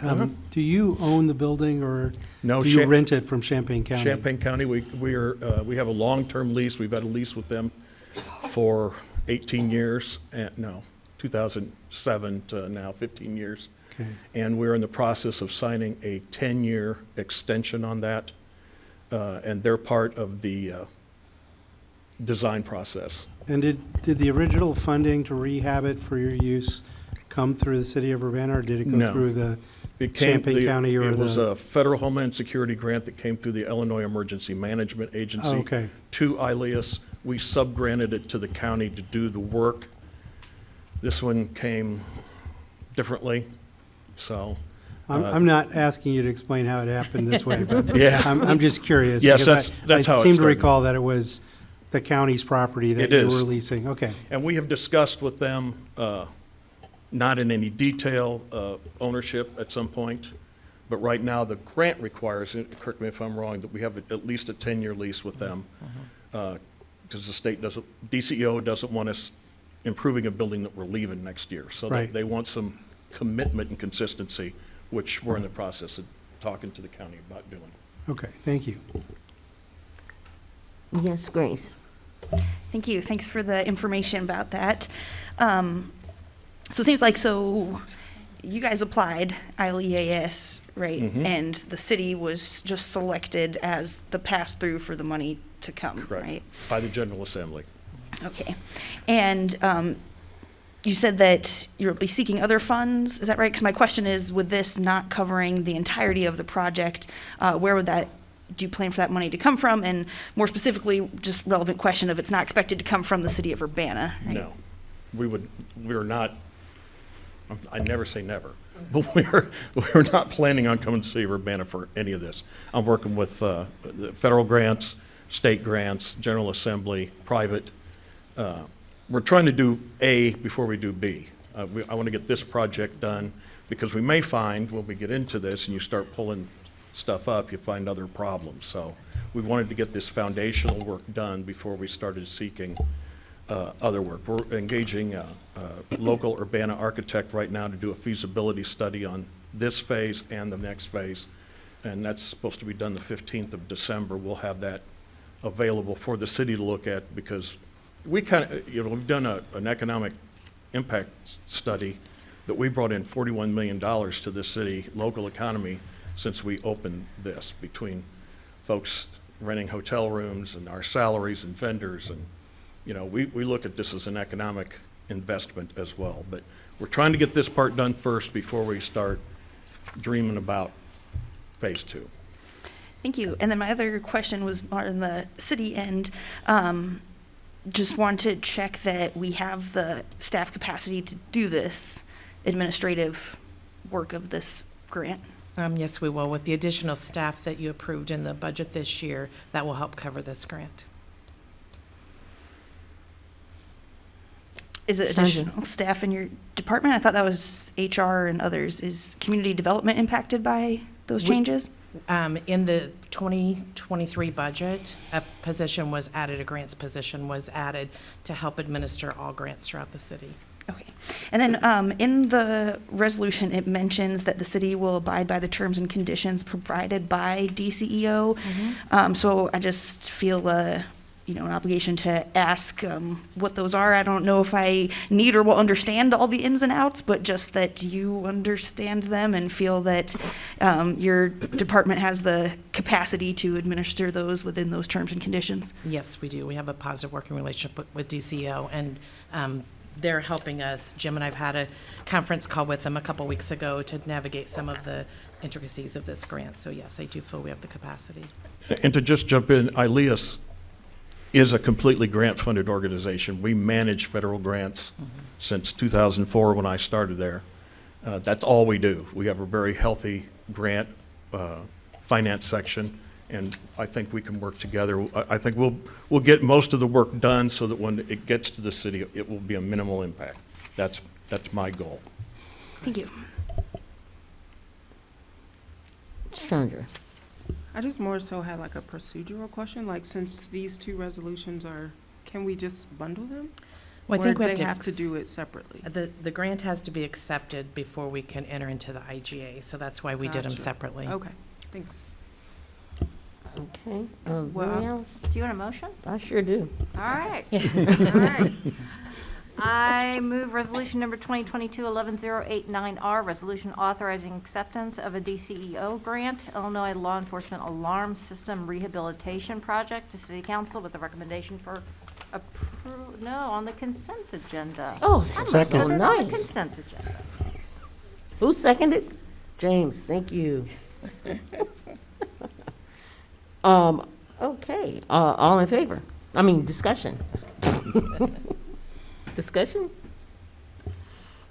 Do you own the building, or No, do you rent it from Champaign County? Champaign County, we have a long-term lease. We've had a lease with them for 18 years, 2007 to now 15 years. Okay. And we're in the process of signing a 10-year extension on that, and they're part of the design process. And did the original funding to rehab it for your use come through the City of Urbana, or did it go No. through the It Champaign County or It was the? a federal Homeland Security grant that came through the Illinois Emergency Management Agency Oh, okay. to ILEAS. We sub-granted it to the county to do the work. This one came differently, so I'm not asking you to explain how it happened this way, but Yeah. I'm just curious. Yes, because that's how it I seem to started. recall that it was the county's property that It you is. were leasing. Okay. And we have discussed with them, not in any detail, ownership at some point, but right now the grant requires, correct me if I'm wrong, that we have at least a 10-year lease with them. Because the state doesn't, DCEO doesn't want us improving a building that we're leaving next year. So Right. they want some commitment and consistency, which we're in the process of talking to the county about doing. Okay, thank you. Yes, Grace. Thank you. Thanks for the information about that. So it seems like, so you guys applied ILEAS, right? Mhm. And the city was just selected as the pass-through for the money to come, Correct. right? By the General Assembly. Okay. And you said that you'll be seeking other funds, is that right? Because my question is, with this not covering the entirety of the project, where would that, do you plan for that money to come from? And more specifically, just relevant question of it's not expected to come from the city of Urbana, right? No. We're not, I never say never, but we're not planning on coming to the city of Urbana for any of this. I'm working with the federal grants, state grants, General Assembly, private. We're trying to do A before we do B. I want to get this project done because we may find when we get into this and you start pulling stuff up, you find other problems. So we wanted to get this foundational work done before we started seeking other work. We're engaging a local Urbana architect right now to do a feasibility study on this phase and the next phase. And that's supposed to be done the 15th of December. We'll have that available for the city to look at because we kind of, we've done an economic impact study that we brought in $41 million to the city local economy since we opened this, between folks renting hotel rooms and our salaries and vendors. And, we look at this as an economic investment as well. But we're trying to get this part done first before we start dreaming about phase 2. Thank you. And then my other question was on the city end. Just want to check that we have the staff capacity to do this administrative work of this grant. Yes, we will. With the additional staff that you approved in the budget this year, that will help cover this grant. Is it additional staff in your department? I thought that was HR and others. Is community development impacted by those changes? In the 2023 budget, a position was added, a grants position was added to help administer all grants throughout the city. Okay. And then in the resolution, it mentions that the city will abide by the terms and conditions provided by DCEO. So I just feel an obligation to ask what those are. I don't know if I need or will understand all the ins and outs, but just that you understand them and feel that your department has the capacity to administer those within those terms and conditions. Yes, we do. We have a positive working relationship with DCEO, and they're helping us. Jim and I've had a conference call with them a couple weeks ago to navigate some of the intricacies of this grant. So yes, I do feel we have the capacity. And to just jump in, ILEAS is a completely grant-funded organization. We manage federal grants since 2004 when I started there. That's all we do. We have a very healthy grant finance section, and I think we can work together. I think we'll get most of the work done so that when it gets to the city, it will be a minimal impact. That's my goal. Thank you. Chandra. I just more so had like a procedural question, like since these two resolutions can we just bundle them? Well, I think or we they have have to do it separately? The grant has to be accepted before we can enter into the IGA, so that's why we did them Gotcha. separately. Okay, thanks. Okay. Well, Anything else? do you want a motion? I sure do. All right. All right. I move resolution number 2022-11089R, resolution authorizing acceptance of a DCEO grant, Illinois Law Enforcement Alarm System Rehabilitation Project, to City Council with a recommendation for approval. No, on the consent agenda. Oh, that's so Put it on the nice. consent agenda. Who seconded? James, thank you. Okay, all in favor? I mean, discussion. Discussion?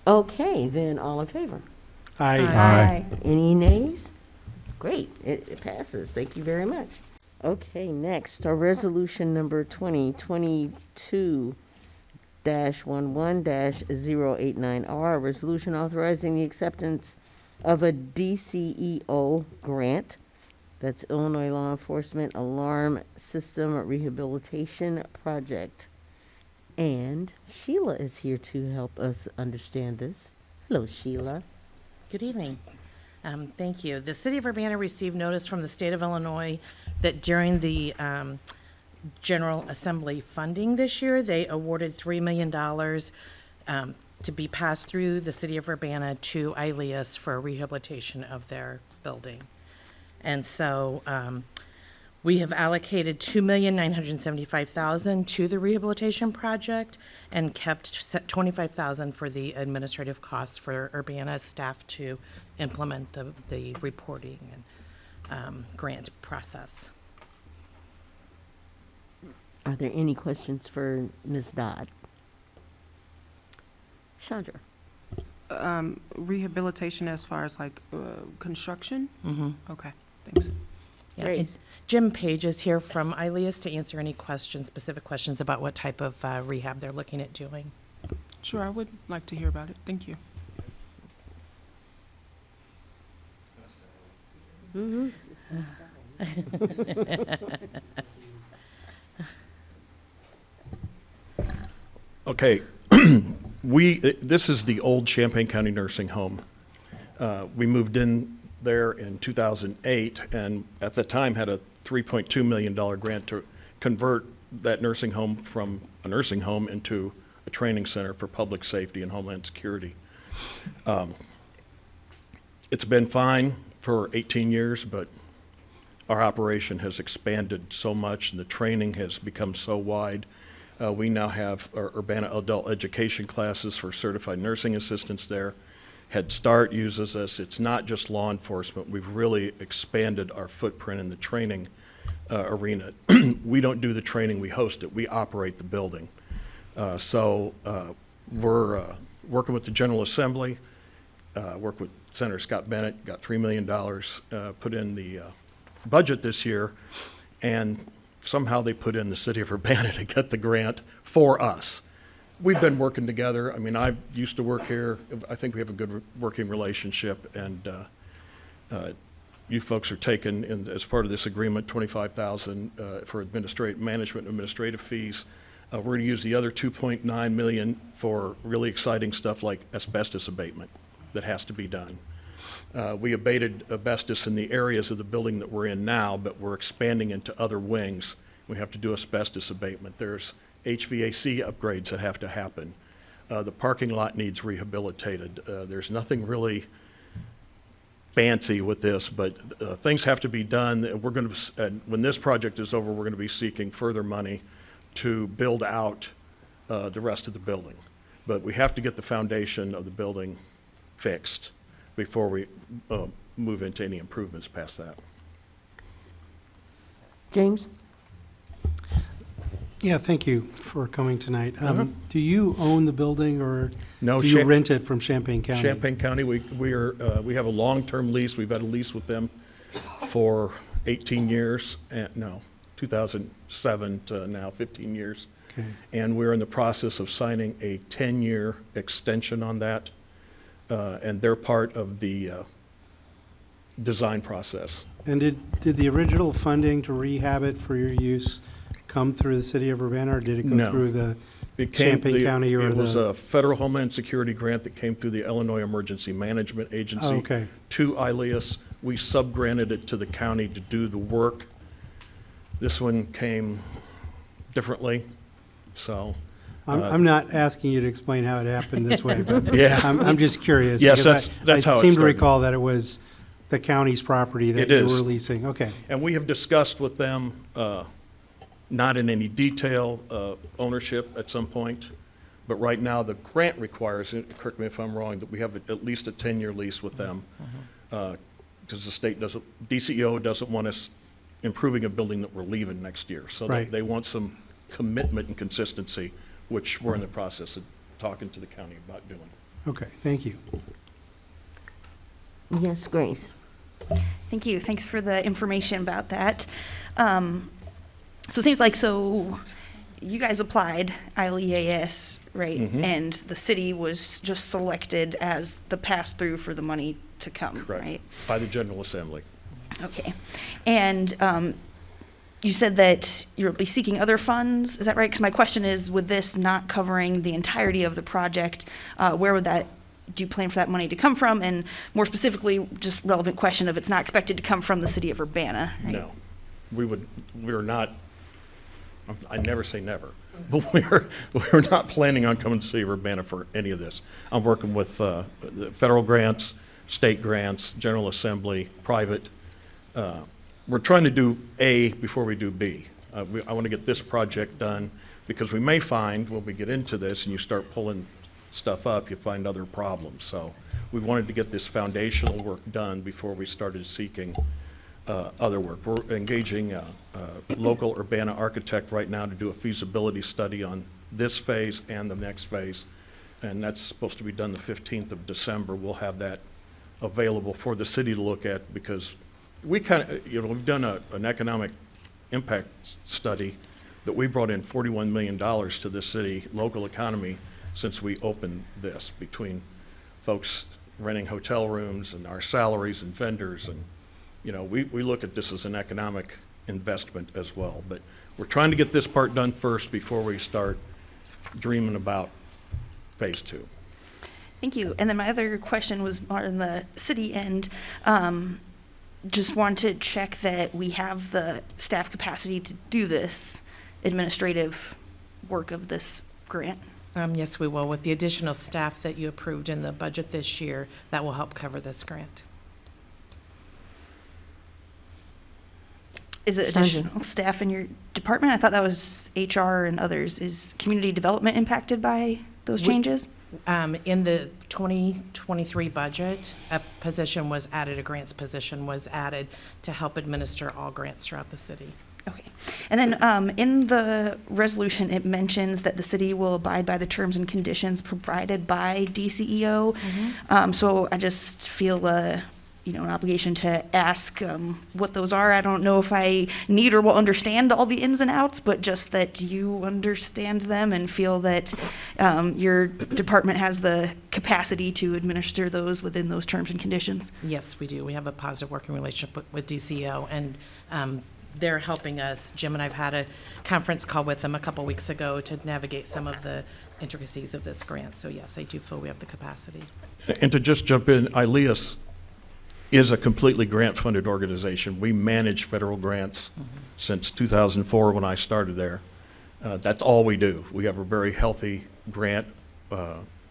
Okay, then all in favor? Aye. Aye. Any nays? Great, it passes. Thank you very much. Okay, next, our resolution number 2022-11-089R, a resolution authorizing the acceptance of a DCEO grant. That's Illinois Law Enforcement Alarm System Rehabilitation Project. And Sheila is here to help us understand this. Hello, Sheila. Good evening. Thank you. The City of Urbana received notice from the state of Illinois that during the General Assembly funding this year, they awarded $3 million to be passed through the City of Urbana to ILEAS for rehabilitation of their building. And so we have allocated $2,975,000 to the rehabilitation project and kept $25,000 for the administrative costs for Urbana staff to implement the reporting and grant process. Are there any questions for Ms. Dodd? Chandra? Rehabilitation as far as like construction? Mm-hmm. Okay, thanks. Yeah, Great. and Jim Page is here from ILEAS to answer any questions, specific questions about what type of rehab they're looking at doing. Sure, I would like to hear about it. Thank you. Mm-hmm. Okay, this is the old Champaign County Nursing Home. We moved in there in 2008, and at the time had a $3.2 million grant to convert that nursing home from a nursing home into a training center for public safety and homeland security. It's been fine for 18 years, but our operation has expanded so much and the training has become so wide. We now have our Urbana adult education classes for certified nursing assistants there. Head Start uses us. It's not just law enforcement. We've really expanded our footprint in the training arena. We don't do the training, we host it. We operate the building. So we're working with the General Assembly, work with Senator Scott Bennett, got $3 million put in the budget this year, and somehow they put in the City of Urbana to get the grant for us. We've been working together. I mean, I used to work here. I think we have a good working relationship, and you folks are taking, as part of this agreement, $25,000 for management and administrative fees. We're going to use the other $2.9 million for really exciting stuff like asbestos abatement that has to be done. We abated asbestos in the areas of the building that we're in now, but we're expanding into other wings. We have to do asbestos abatement. There's HVAC upgrades that have to happen. The parking lot needs rehabilitated. There's nothing really fancy with this, but things have to be done. We're going to, when this project is over, we're going to be seeking further money to build out the rest of the building. But we have to get the foundation of the building fixed before we move into any improvements past that. James? Yeah, thank you for coming tonight. Do you own the building, or No, do you rent it from Champaign County? Champaign County, we have a long-term lease. We've had a lease with them for 18 years, no, 2007 to now 15 years. Okay. And we're in the process of signing a 10-year extension on that, and they're part of the design process. And did the original funding to rehab it for your use come through the City of Urbana, or did it go No. through the It Champaign County or It was the? a federal Homeland Security grant that came through the Illinois Emergency Management Agency Oh, okay. to ILEAS. We sub-granted it to the county to do the work. This one came differently, so. I'm not asking you to explain how it happened this way, but Yeah. I'm just curious. Yes, because that's how I it seem to started. recall that it was the county's property that It you is. were leasing. Okay. And we have discussed with them, not in any detail, ownership at some point, but right now the grant requires, correct me if I'm wrong, that we have at least a 10-year lease with them, because the state DCEO doesn't want us improving a building that we're leaving next year. So Right. they want some commitment and consistency, which we're in the process of talking to the county about doing. Okay, thank you. Yes, Grace. Thank you. Thanks for the information about that. So it seems like, you guys applied ILEAS, right? Mhm. And the city was just selected as the pass-through for the money to come, Correct. right? By the General Assembly. Okay. And you said that you'll be seeking other funds, is that right? Because my question is, with this not covering the entirety of the project, where would that, do you plan for that money to come from? And more specifically, just relevant question of it's not expected to come from the city of Urbana, right? No. We're not, I never say never, but we're not planning on coming to the city of Urbana for any of this. I'm working with the federal grants, state grants, General Assembly, private. We're trying to do A before we do B. I want to get this project done because we may find when we get into this and you start pulling stuff up, you find other problems. So we wanted to get this foundational work done before we started seeking other work. We're engaging a local Urbana architect right now to do a feasibility study on this phase and the next phase. And that's supposed to be done the 15th of December. We'll have that available for the city to look at because we kind of, we've done an economic impact study that we brought in $41 million to the city local economy since we opened this, between folks renting hotel rooms and our salaries and vendors. And, we look at this as an economic investment as well. But we're trying to get this part done first before we start dreaming about phase 2. Thank you. And then my other question was on the city end. Just want to check that we have the staff capacity to do this administrative work of this grant. Yes, we will. With the additional staff that you approved in the budget this year, that will help cover this grant. Is it additional staff in your department? I thought that was HR and others. Is community development impacted by those changes? In the 2023 budget, a position was added, a grants position was added to help administer all grants throughout the city. Okay. And then in the resolution, it mentions that the city will abide by the terms and conditions provided by DCEO. So I just feel an obligation to ask what those are. I don't know if I need or will understand all the ins and outs, but just that you understand them and feel that your department has the capacity to administer those within those terms and conditions. Yes, we do. We have a positive working relationship with DCEO, and they're helping us. Jim and I've had a conference call with them a couple weeks ago to navigate some of the intricacies of this grant. So yes, I do feel we have the capacity. And to just jump in, ILEAS is a completely grant-funded organization. We manage federal grants since 2004 when I started there. That's all we do. We have a very healthy grant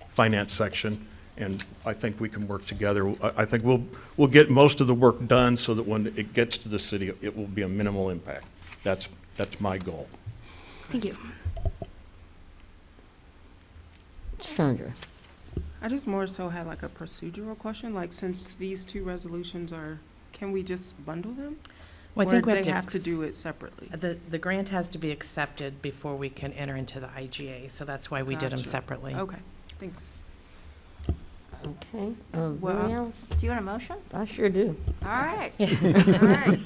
finance section, and I think we can work together. I think we'll get most of the work done so that when it gets to the city, it will be a minimal impact. That's my goal. Thank you. Chandra. I just more so had like a procedural question, like since these two resolutions can we just bundle them? Well, I think or we they have have to do it separately? The grant has to be accepted before we can enter into the IGA, so that's why we did them Gotcha. separately. Okay, thanks. Okay. Well, Mary Alice? do you want a motion? I sure do. All right. All right.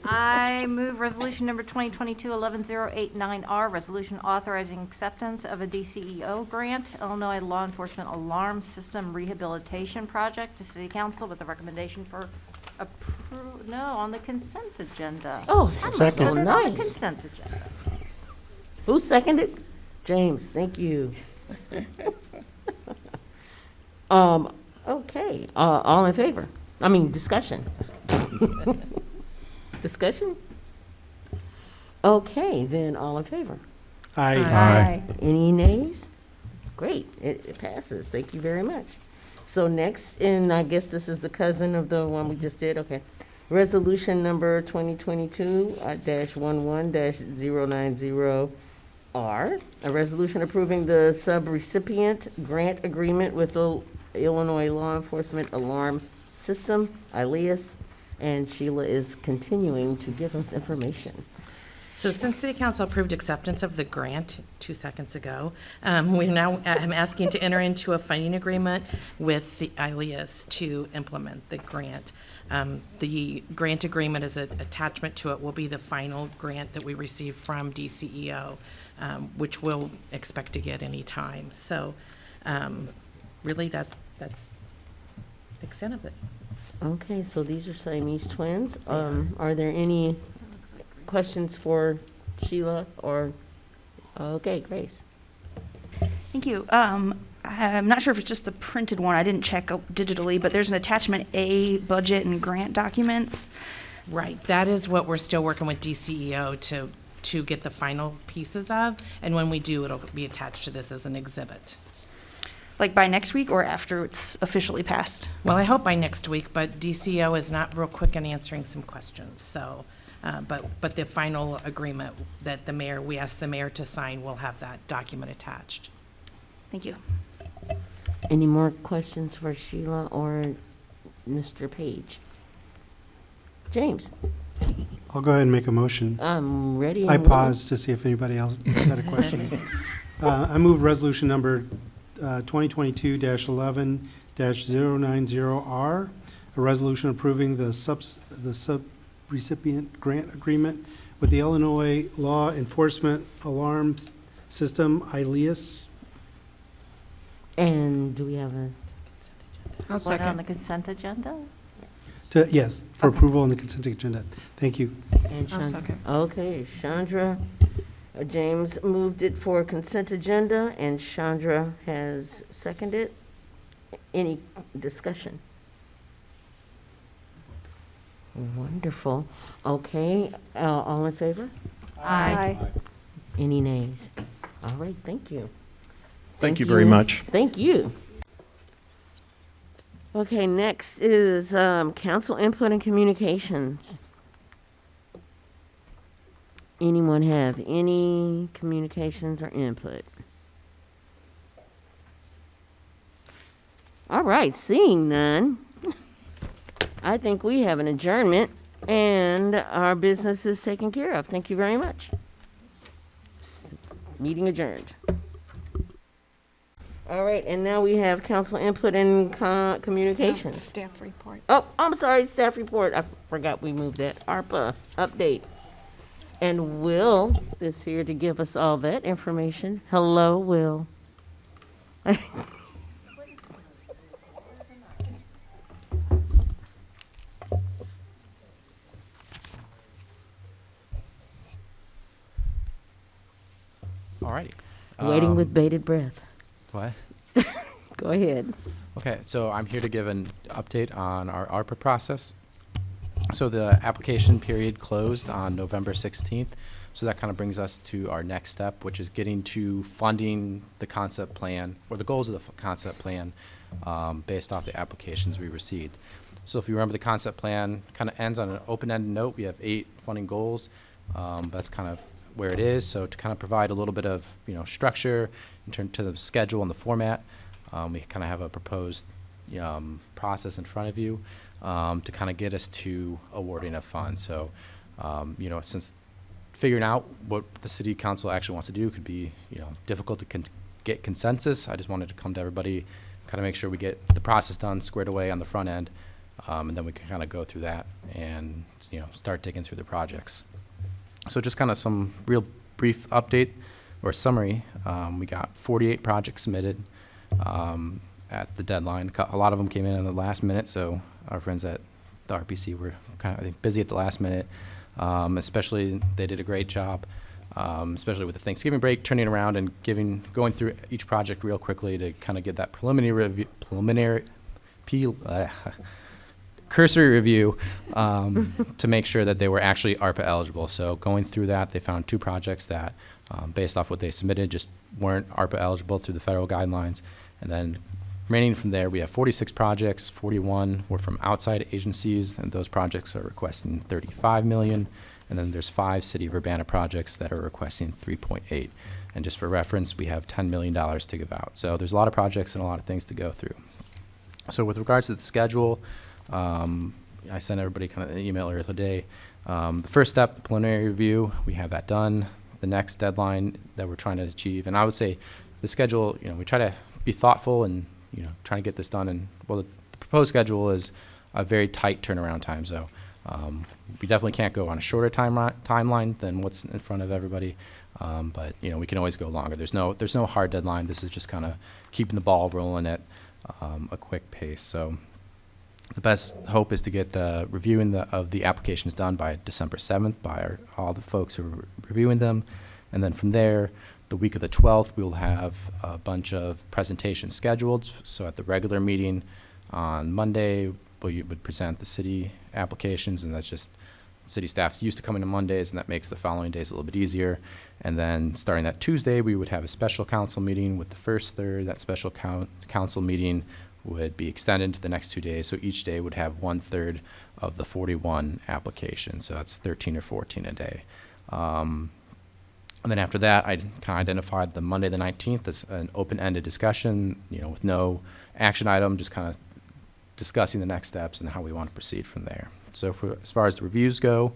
I move resolution number 2022-11089R, resolution authorizing acceptance of a DCEO grant, Illinois Law Enforcement Alarm System Rehabilitation Project, to City Council with a recommendation for on the consent agenda. Oh, I'm that's so put it on the nice. consent agenda. Who seconded? James, thank you. Okay, all in favor? I mean, discussion. Discussion? Okay, then all in favor? Aye. Aye. Any nays? Great, it passes. Thank you very much. So next, and I guess this is the cousin of the one we just did, okay. Resolution number 2022-11-090R, a resolution approving the subrecipient grant agreement with the Illinois Law Enforcement Alarm System, ILEAS, and Sheila is continuing to give us information. So since City Council approved acceptance of the grant 2 seconds ago, we now, I'm asking to enter into a funding agreement with the ILEAS to implement the grant. The grant agreement as an attachment to it will be the final grant that we receive from DCEO, which we'll expect to get any time. So really, that's the extent of it. Okay, so these are Siamese twins. Are there any questions for Sheila or, okay, Grace? Thank you. I'm not sure if it's just the printed one. I didn't check digitally, but there's an attachment A, budget and grant documents. Right, that is what we're still working with DCEO to get the final pieces of, and when we do, it'll be attached to this as an exhibit. Like by next week or after it's officially passed? Well, I hope by next week, but DCEO is not real quick in answering some questions, so, but the final agreement that we asked the mayor to sign will have that document attached. Thank you. Any more questions for Sheila or Mr. Page? James? I'll go ahead and make a motion. I'm ready. I and willing. paused to see if anybody else had a question. I move resolution number 2022-11-090R, a resolution approving the sub-recipient grant agreement with the Illinois Law Enforcement Alarm System, ILEAS. And do we have a? I'll What, on second. the consent agenda? Yes, for approval on the consent agenda. Thank you. And I'll Chandra? second. Okay, Chandra, James moved it for consent agenda, and Chandra has seconded. Any discussion? Wonderful. Okay, all in favor? Aye. Any nays? All right, thank you. Thank you very much. Thank you. Okay, next is council input and communications. Anyone have any communications or input? All right, seeing none, I think we have an adjournment and our business is taken care of. Thank you very much. Meeting adjourned. All right, and now we have council input and communications. Staff report. Oh, I'm sorry, staff report. I forgot we moved that. ARPA update. And Will is here to give us all that information. Hello, Will. Alrighty. Waiting with bated breath. What? Go ahead. Okay, so I'm here to give an update on our ARPA process. So the application period closed on November 16th. So that kind of brings us to our next step, which is getting to funding the concept plan, or the goals of the concept plan, based off the applications we received. So if you remember, the concept plan kind of ends on an open-ended note. We have 8 funding goals. That's kind of where it is. So to kind of provide a little bit of, structure in terms to the schedule and the format, we kind of have a proposed process in front of you to kind of get us to awarding a fund. So, since figuring out what the city council actually wants to do could be, difficult to get consensus, I just wanted to come to everybody, kind of make sure we get the process done, squared away on the front end, and then we can kind of go through that and, start digging through the projects. So just kind of some real brief update or summary. We got 48 projects submitted at the deadline. A lot of them came in the last minute, so our friends at the RPC were kind of, I think, busy at the last minute. Especially, they did a great job, especially with the Thanksgiving break, turning around and going through each project real quickly to kind of give that cursory review to make sure that they were actually ARPA eligible. So going through that, they found 2 projects that, based off what they submitted, just weren't ARPA eligible through the federal guidelines. And then remaining from there, we have 46 projects. 41 were from outside agencies, and those projects are requesting $35 million. And then there's 5 City of Urbana projects that are requesting $3.8. And just for reference, we have $10 million to give out. So there's a lot of projects and a lot of things to go through. So with regards to the schedule, I sent everybody kind of an email earlier today. The first step, the preliminary review, we have that done. The next deadline that we're trying to achieve, and I would say the schedule, we try to be thoughtful and, trying to get this done. And, well, the proposed schedule is a very tight turnaround time, so we definitely can't go on a shorter timeline than what's in front of everybody. But, we can always go longer. There's no hard deadline. This is just kind of keeping the ball rolling at a quick pace. So the best hope is to get the reviewing of the applications done by December 7th by all the folks who are reviewing them. And then from there, the week of the 12th, we'll have a bunch of presentations scheduled. So at the regular meeting on Monday, we would present the city applications, and that's just city staff's used to coming on Mondays, and that makes the following days a little bit easier. And then starting that Tuesday, we would have a special council meeting with the first third. That special council meeting would be extended to the next 2 days. So each day would have 1/3 of the 41 applications. So that's 13 or 14 a day. And then after that, I kind of identified the Monday the 19th as an open-ended discussion, with no action item, just kind of discussing the next steps and how we want to proceed from there. So as far as the reviews go,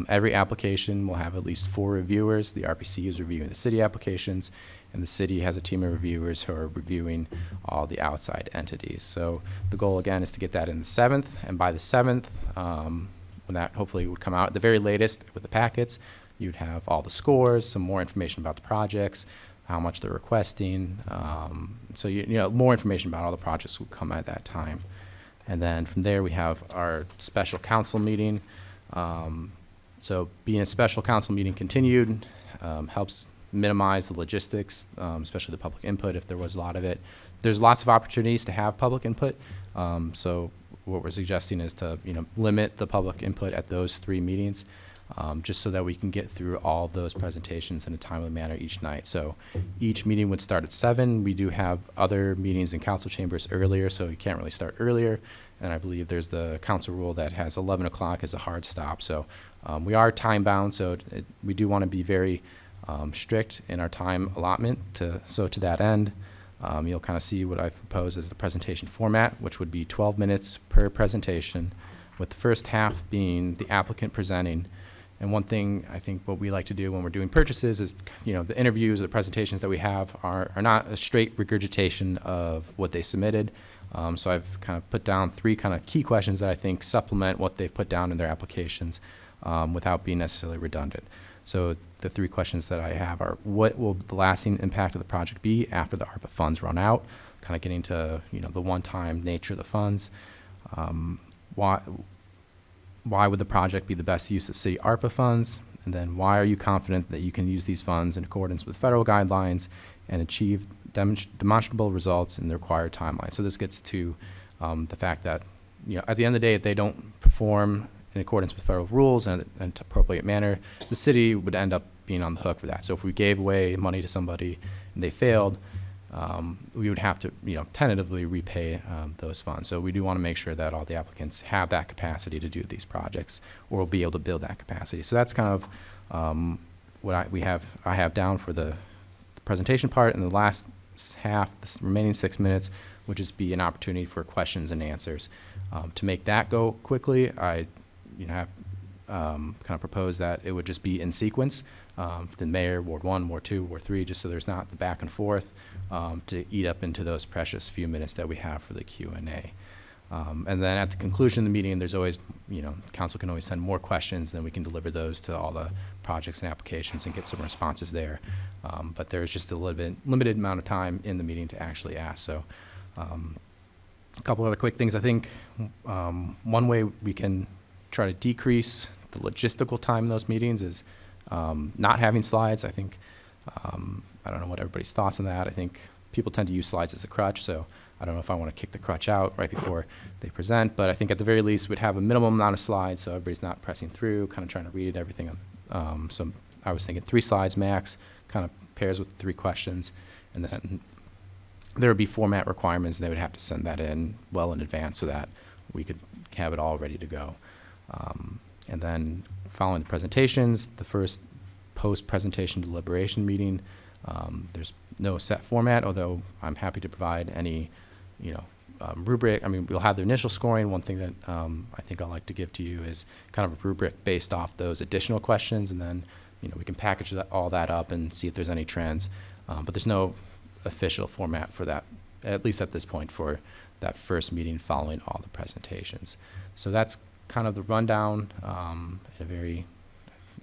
every application will have at least 4 reviewers. The RPC is reviewing the city applications, and the city has a team of reviewers who are reviewing all the outside entities. So the goal, again, is to get that in the 7th, and by the 7th, when that hopefully would come out at the very latest with the packets, you'd have all the scores, some more information about the projects, how much they're requesting. So more information about all the projects will come at that time. And then from there, we have our special council meeting. So being a special council meeting continued helps minimize the logistics, especially the public input if there was a lot of it. There's lots of opportunities to have public input. So what we're suggesting is to limit the public input at those 3 meetings, just so that we can get through all of those presentations in a timely manner each night. So each meeting would start at 7. We do have other meetings in council chambers earlier, so you can't really start earlier. And I believe there's the council rule that has 11 o'clock as a hard stop. So we are time bound, so we do want to be very strict in our time allotment. So to that end, you'll kind of see what I've proposed as the presentation format, which would be 12 minutes per presentation, with the first half being the applicant presenting. And one thing I think what we like to do when we're doing purchases is, the interviews, the presentations that we have are not a straight regurgitation of what they submitted. So I've kind of put down 3 kind of key questions that I think supplement what they've put down in their applications without being necessarily redundant. So the 3 questions that I have are: what will the lasting impact of the project be after the ARPA funds run out? Kind of getting to, the one-time nature of the funds. Why would the project be the best use of city ARPA funds? And then why are you confident that you can use these funds in accordance with federal guidelines and achieve demonstrable results in the required timeline? So this gets to the fact that, at the end of the day, if they don't perform in accordance with federal rules and in appropriate manner, the city would end up being on the hook for that. So if we gave away money to somebody and they failed, we would have to, tentatively repay those funds. So we do want to make sure that all the applicants have that capacity to do these projects, or will be able to build that capacity. So that's kind of what I have down for the presentation part. And the last half, the remaining 6 minutes, would just be an opportunity for questions and answers. To make that go quickly, I have kind of proposed that it would just be in sequence. The mayor, Ward 1, Ward 2, Ward 3, just so there's not the back and forth to eat up into those precious few minutes that we have for the Q&A. And then at the conclusion of the meeting, there's always, council can always send more questions, then we can deliver those to all the projects and applications and get some responses there. But there's just a little bit limited amount of time in the meeting to actually ask. So a couple other quick things. I think one way we can try to decrease the logistical time in those meetings is not having slides. I think, I don't know what everybody's thoughts on that. I think people tend to use slides as a crutch, so I don't know if I want to kick the crutch out right before they present, but I think at the very least we'd have a minimum amount of slides so everybody's not pressing through, kind of trying to read everything. So I was thinking 3 slides max, kind of pairs with 3 questions, and then there would be format requirements, and they would have to send that in well in advance so that we could have it all ready to go. And then following the presentations, the first post-presentation deliberation meeting, there's no set format, although I'm happy to provide any, rubric. I mean, we'll have the initial scoring. One thing that I think I'd like to give to you is kind of a rubric based off those additional questions, and then we can package all that up and see if there's any trends. But there's no official format for that, at least at this point, for that first meeting following all the presentations. So that's kind of the rundown.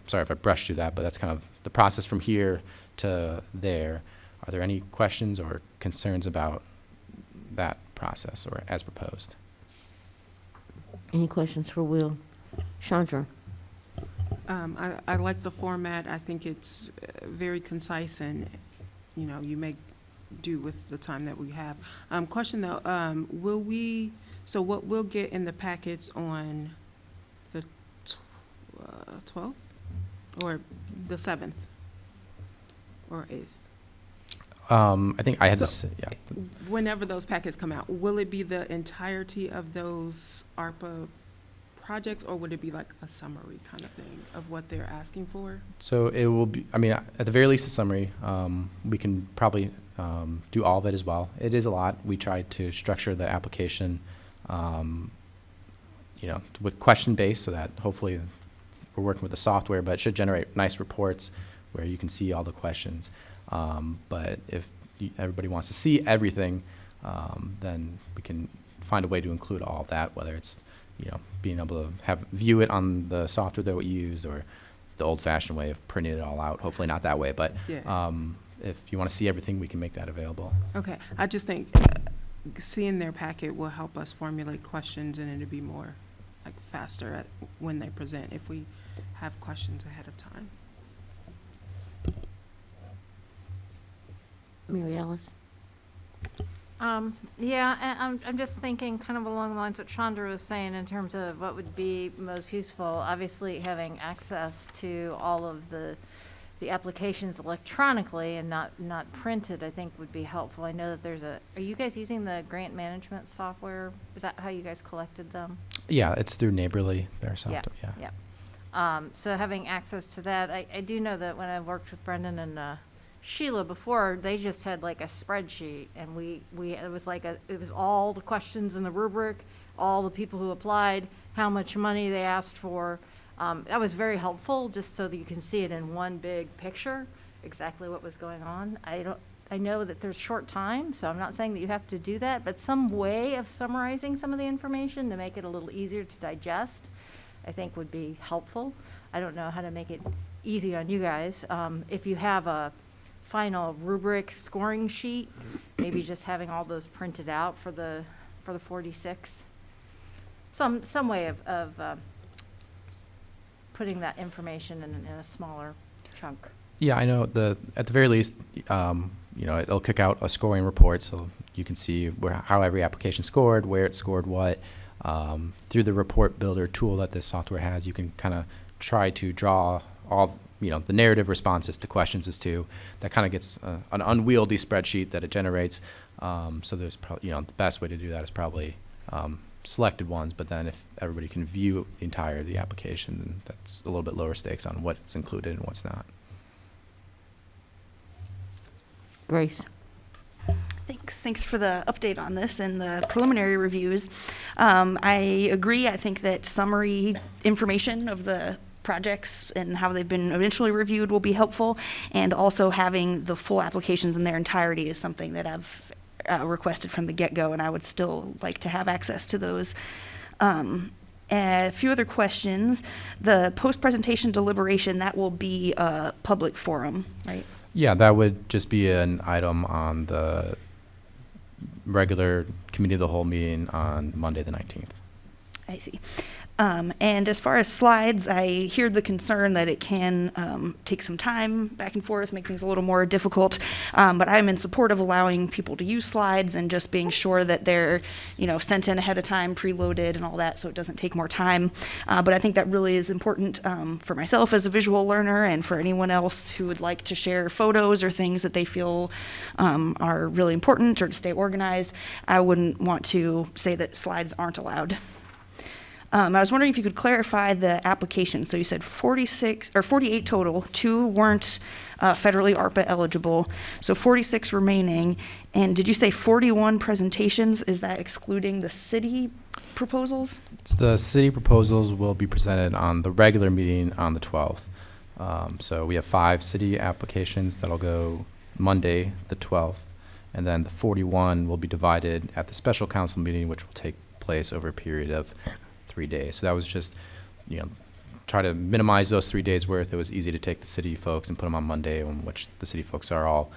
Sorry if I brushed through that, but that's kind of the process from here to there. Are there any questions or concerns about that process or as proposed? Any questions for Will? Chandra? I like the format. I think it's very concise, and you make do with the time that we have. Question though, so what we'll get in the packets on the 12th or the 7th or 8th? I think I had this, yeah. Whenever those packets come out, will it be the entirety of those ARPA projects, or would it be like a summary kind of thing of what they're asking for? So it will be, I mean, at the very least, a summary. We can probably do all of it as well. It is a lot. We tried to structure the application, with question-based, so that hopefully we're working with the software, but it should generate nice reports where you can see all the questions. But if everybody wants to see everything, then we can find a way to include all of that, whether it's being able to view it on the software that we use, or the old-fashioned way of printing it all out. Hopefully not that way, but yeah. If you want to see everything, we can make that available. Okay, I just think seeing their packet will help us formulate questions, and it'll be more faster when they present if we have questions ahead of time. Mary Alice? Yeah, and I'm just thinking kind of along the lines what Chandra was saying in terms of what would be most useful. Obviously, having access to all of the applications electronically and not printed, I think would be helpful. I know that are you guys using the grant management software? Is that how you guys collected them? Yeah, it's through Neighborly, their software, yeah. So having access to that, I do know that when I worked with Brendan and Sheila before, they just had like a spreadsheet, and it was all the questions in the rubric, all the people who applied, how much money they asked for. That was very helpful, just so that you can see it in one big picture, exactly what was going on. I know that there's short time, so I'm not saying that you have to do that, but some way of summarizing some of the information to make it a little easier to digest, I think would be helpful. I don't know how to make it easy on you guys. If you have a final rubric scoring sheet, maybe just having all those printed out for the 46. Some way of putting that information in a smaller chunk. Yeah, I know at the very least, it'll kick out a scoring report, so you can see how every application scored, where it scored what. Through the report builder tool that this software has, you can kind of try to draw all the narrative responses to questions as to. That kind of gets an unwieldy spreadsheet that it generates. So there's probably, the best way to do that is probably selected ones, but then if everybody can view the application, then that's a little bit lower stakes on what's included and what's not. Grace? Thanks for the update on this and the preliminary reviews. I agree. I think that summary information of the projects and how they've been eventually reviewed will be helpful, and also having the full applications in their entirety is something that I've requested from the get-go, and I would still like to have access to those. A few other questions. The post-presentation deliberation, that will be a public forum, right? Yeah, that would just be an item on the regular committee of the whole meeting on Monday the 19th. I see. And as far as slides, I hear the concern that it can take some time back and forth, make things a little more difficult. But I'm in support of allowing people to use slides and just being sure that they're, sent in ahead of time, preloaded and all that, so it doesn't take more time. But I think that really is important for myself as a visual learner, and for anyone else who would like to share photos or things that they feel are really important, or to stay organized. I wouldn't want to say that slides aren't allowed. I was wondering if you could clarify the application. So you said 46 or 48 total, 2 weren't federally ARPA eligible, so 46 remaining. And did you say 41 presentations? Is that excluding the city proposals? So the city proposals will be presented on the regular meeting on the 12th. So we have 5 city applications that'll go Monday, the 12th, and then the 41 will be divided at the special council meeting, which will take place over a period of 3 days. So that was just, try to minimize those 3 days worth. It was easy to take the city folks and put them on Monday, on which the city folks are all,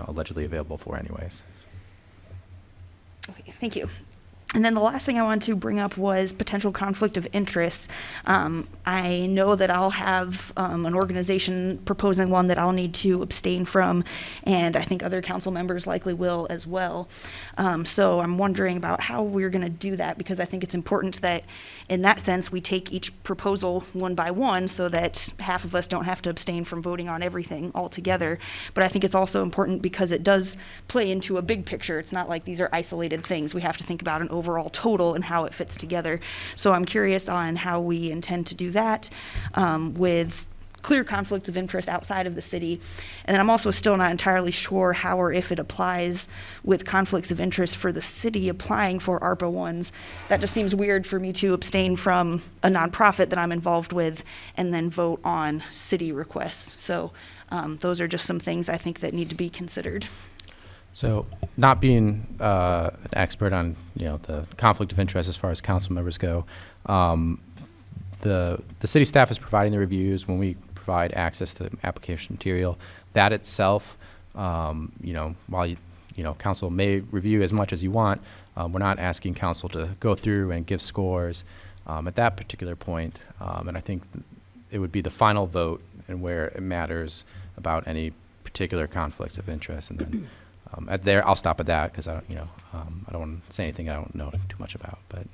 allegedly available for anyways. Okay, thank you. And then the last thing I wanted to bring up was potential conflict of interest. I know that I'll have an organization proposing one that I'll need to abstain from, and I think other council members likely will as well. So I'm wondering about how we're going to do that, because I think it's important that in that sense we take each proposal one by one so that half of us don't have to abstain from voting on everything altogether. But I think it's also important because it does play into a big picture. It's not like these are isolated things. We have to think about an overall total and how it fits together. So I'm curious on how we intend to do that with clear conflicts of interest outside of the city. And then I'm also still not entirely sure how or if it applies with conflicts of interest for the city applying for ARPA ones. That just seems weird for me to abstain from a nonprofit that I'm involved with and then vote on city requests. So those are just some things I think that need to be considered. So, not being an expert on the conflict of interest as far as council members go, the city staff is providing the reviews when we provide access to the application material. That itself, while council may review as much as you want, we're not asking council to go through and give scores at that particular point. And I think it would be the final vote and where it matters about any particular conflicts of interest, and then. I'll stop at that because I don't want to say anything I don't know too much about. But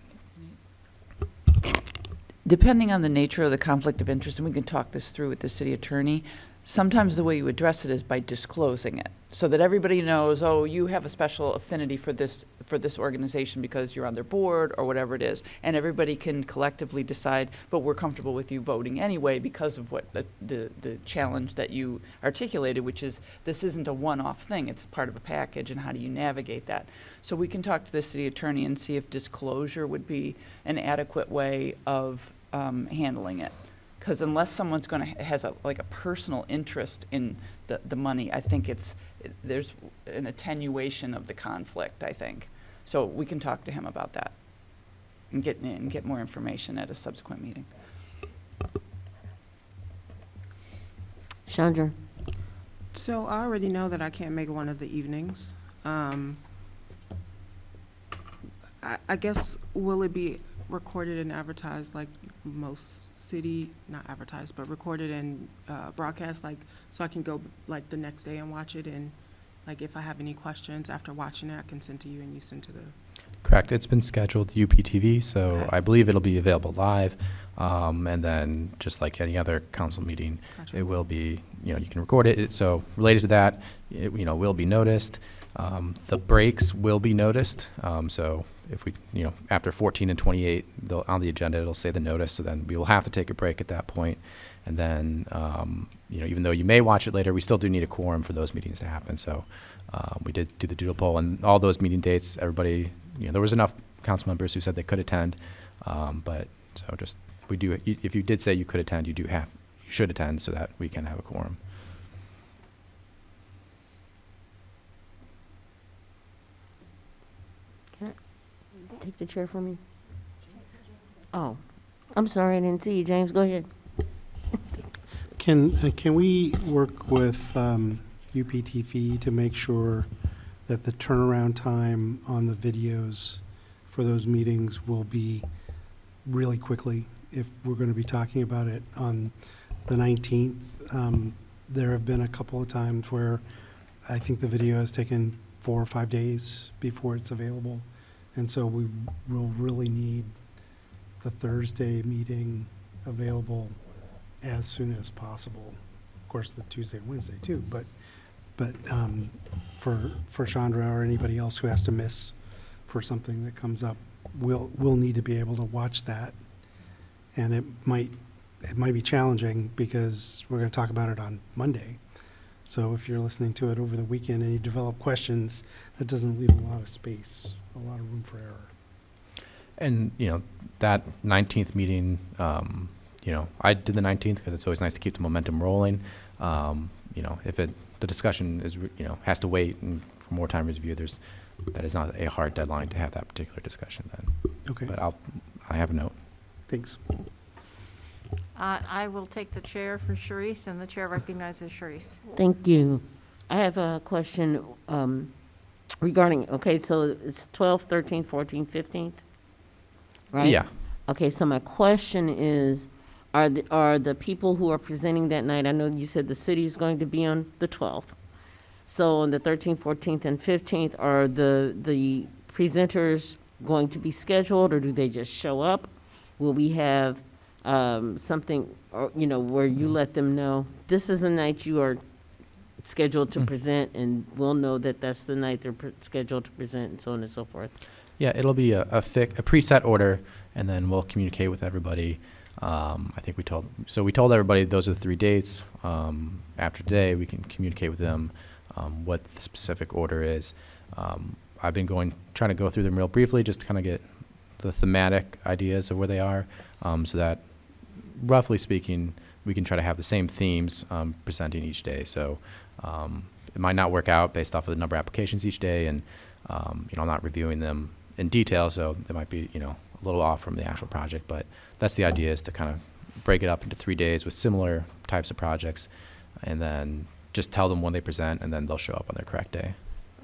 depending on the nature of the conflict of interest, and we can talk this through with the city attorney, sometimes the way you address it is by disclosing it, so that everybody knows, oh, you have a special affinity for this organization because you're on their board or whatever it is, and everybody can collectively decide, but we're comfortable with you voting anyway because of what the challenge that you articulated, which is this isn't a one-off thing, it's part of a package, and how do you navigate that? So we can talk to the city attorney and see if disclosure would be an adequate way of handling it. Because unless someone's has a personal interest in the money, I think there's an attenuation of the conflict, I think. So we can talk to him about that and get more information at a subsequent meeting. Chandra. So I already know that I can't make one of the evenings. I guess, will it be recorded and advertised like most city, not advertised, but recorded and broadcast, so I can go the next day and watch it, and if I have any questions after watching it, I can send to you and you send to the... Correct. It's been scheduled to UPTV, so okay. I believe it'll be available live, and then just like any other council meeting, gotcha. It will be, you can record it. So related to that, it, will be noticed. The breaks will be noticed. So if we, after 14 and 28, on the agenda, it'll say the notice. So then we will have to take a break at that point. And then, even though you may watch it later, we still do need a quorum for those meetings to happen. So we did do the doodle poll, and all those meeting dates, everybody, there was enough council members who said they could attend. But so just, we do, if you did say you could attend, you should attend so that we can have a quorum. Take the chair for me. Oh, I'm sorry, I didn't see you, James. Go ahead. Can we work with UPTV to make sure that the turnaround time on the videos for those meetings will be really quickly? If we're going to be talking about it on the 19th, there have been a couple of times where I think the video has taken 4 or 5 days before it's available. And so we will really need the Thursday meeting available as soon as possible. Of course, the Tuesday and Wednesday too, but for Chandra or anybody else who has to miss for something that comes up, we'll need to be able to watch that and it might be challenging because we're going to talk about it on Monday. So if you're listening to it over the weekend and you develop questions, that doesn't leave a lot of space, a lot of room for error. And, that 19th meeting, I did the 19th because it's always nice to keep the momentum rolling. If the discussion is, has to wait and for more time to review, that is not a hard deadline to have that particular discussion then. Okay. But I have a note. Thanks. I will take the chair for Sharice, and the chair recognizes Sharice. Thank you. I have a question regarding, so it's 12th, 13th, 14th, 15th, right? Yeah. Okay, so my question is, are the people who are presenting that night, I know you said the city is going to be on the 12th. So on the 13th, 14th, and 15th, are the presenters going to be scheduled, or do they just show up? Will we have something, or, where you let them know, this is the night you are scheduled to present, and we'll know that that's the night they're scheduled to present, and so on and so forth? Yeah, it'll be a preset order, and then we'll communicate with everybody. I think we told everybody those are the 3 dates. After today, we can communicate with them what the specific order is. I've been trying to go through them real briefly, just to kind of get the thematic ideas of where they are, so that, roughly speaking, we can try to have the same themes presenting each day. So it might not work out based off of the number of applications each day, and I'm not reviewing them in detail, so they might be a little off from the actual project. But that's the idea, is to kind of break it up into 3 days with similar types of projects, and then just tell them when they present, and then they'll show up on their correct day.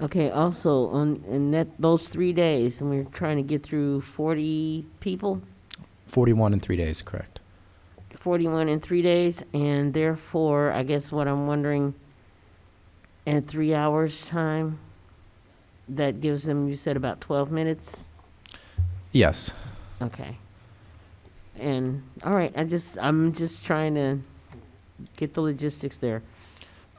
Okay, also, in those 3 days, and we're trying to get through 40 people? 41 in 3 days, correct. 41 in 3 days, and therefore, I guess what I'm wondering, in 3 hours' time, that gives them, you said, about 12 minutes? Yes. Okay. And, all right, I'm just trying to get the logistics there.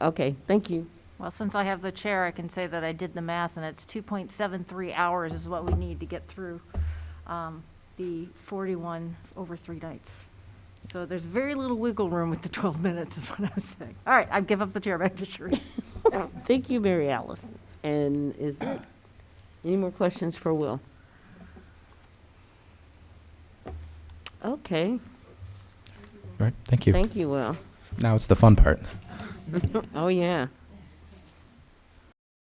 Okay, thank you. Well, since I have the chair, I can say that I did the math, and it's 2.73 hours is what we need to get through the 41 over 3 nights. So there's very little wiggle room with the 12 minutes is what I'm saying. All right, I give up the chair back to Sharice. Thank you, Mary Alice. And is there any more questions for Will? Okay. All right, thank you. Thank you, Will. Now it's the fun part. Oh, yeah.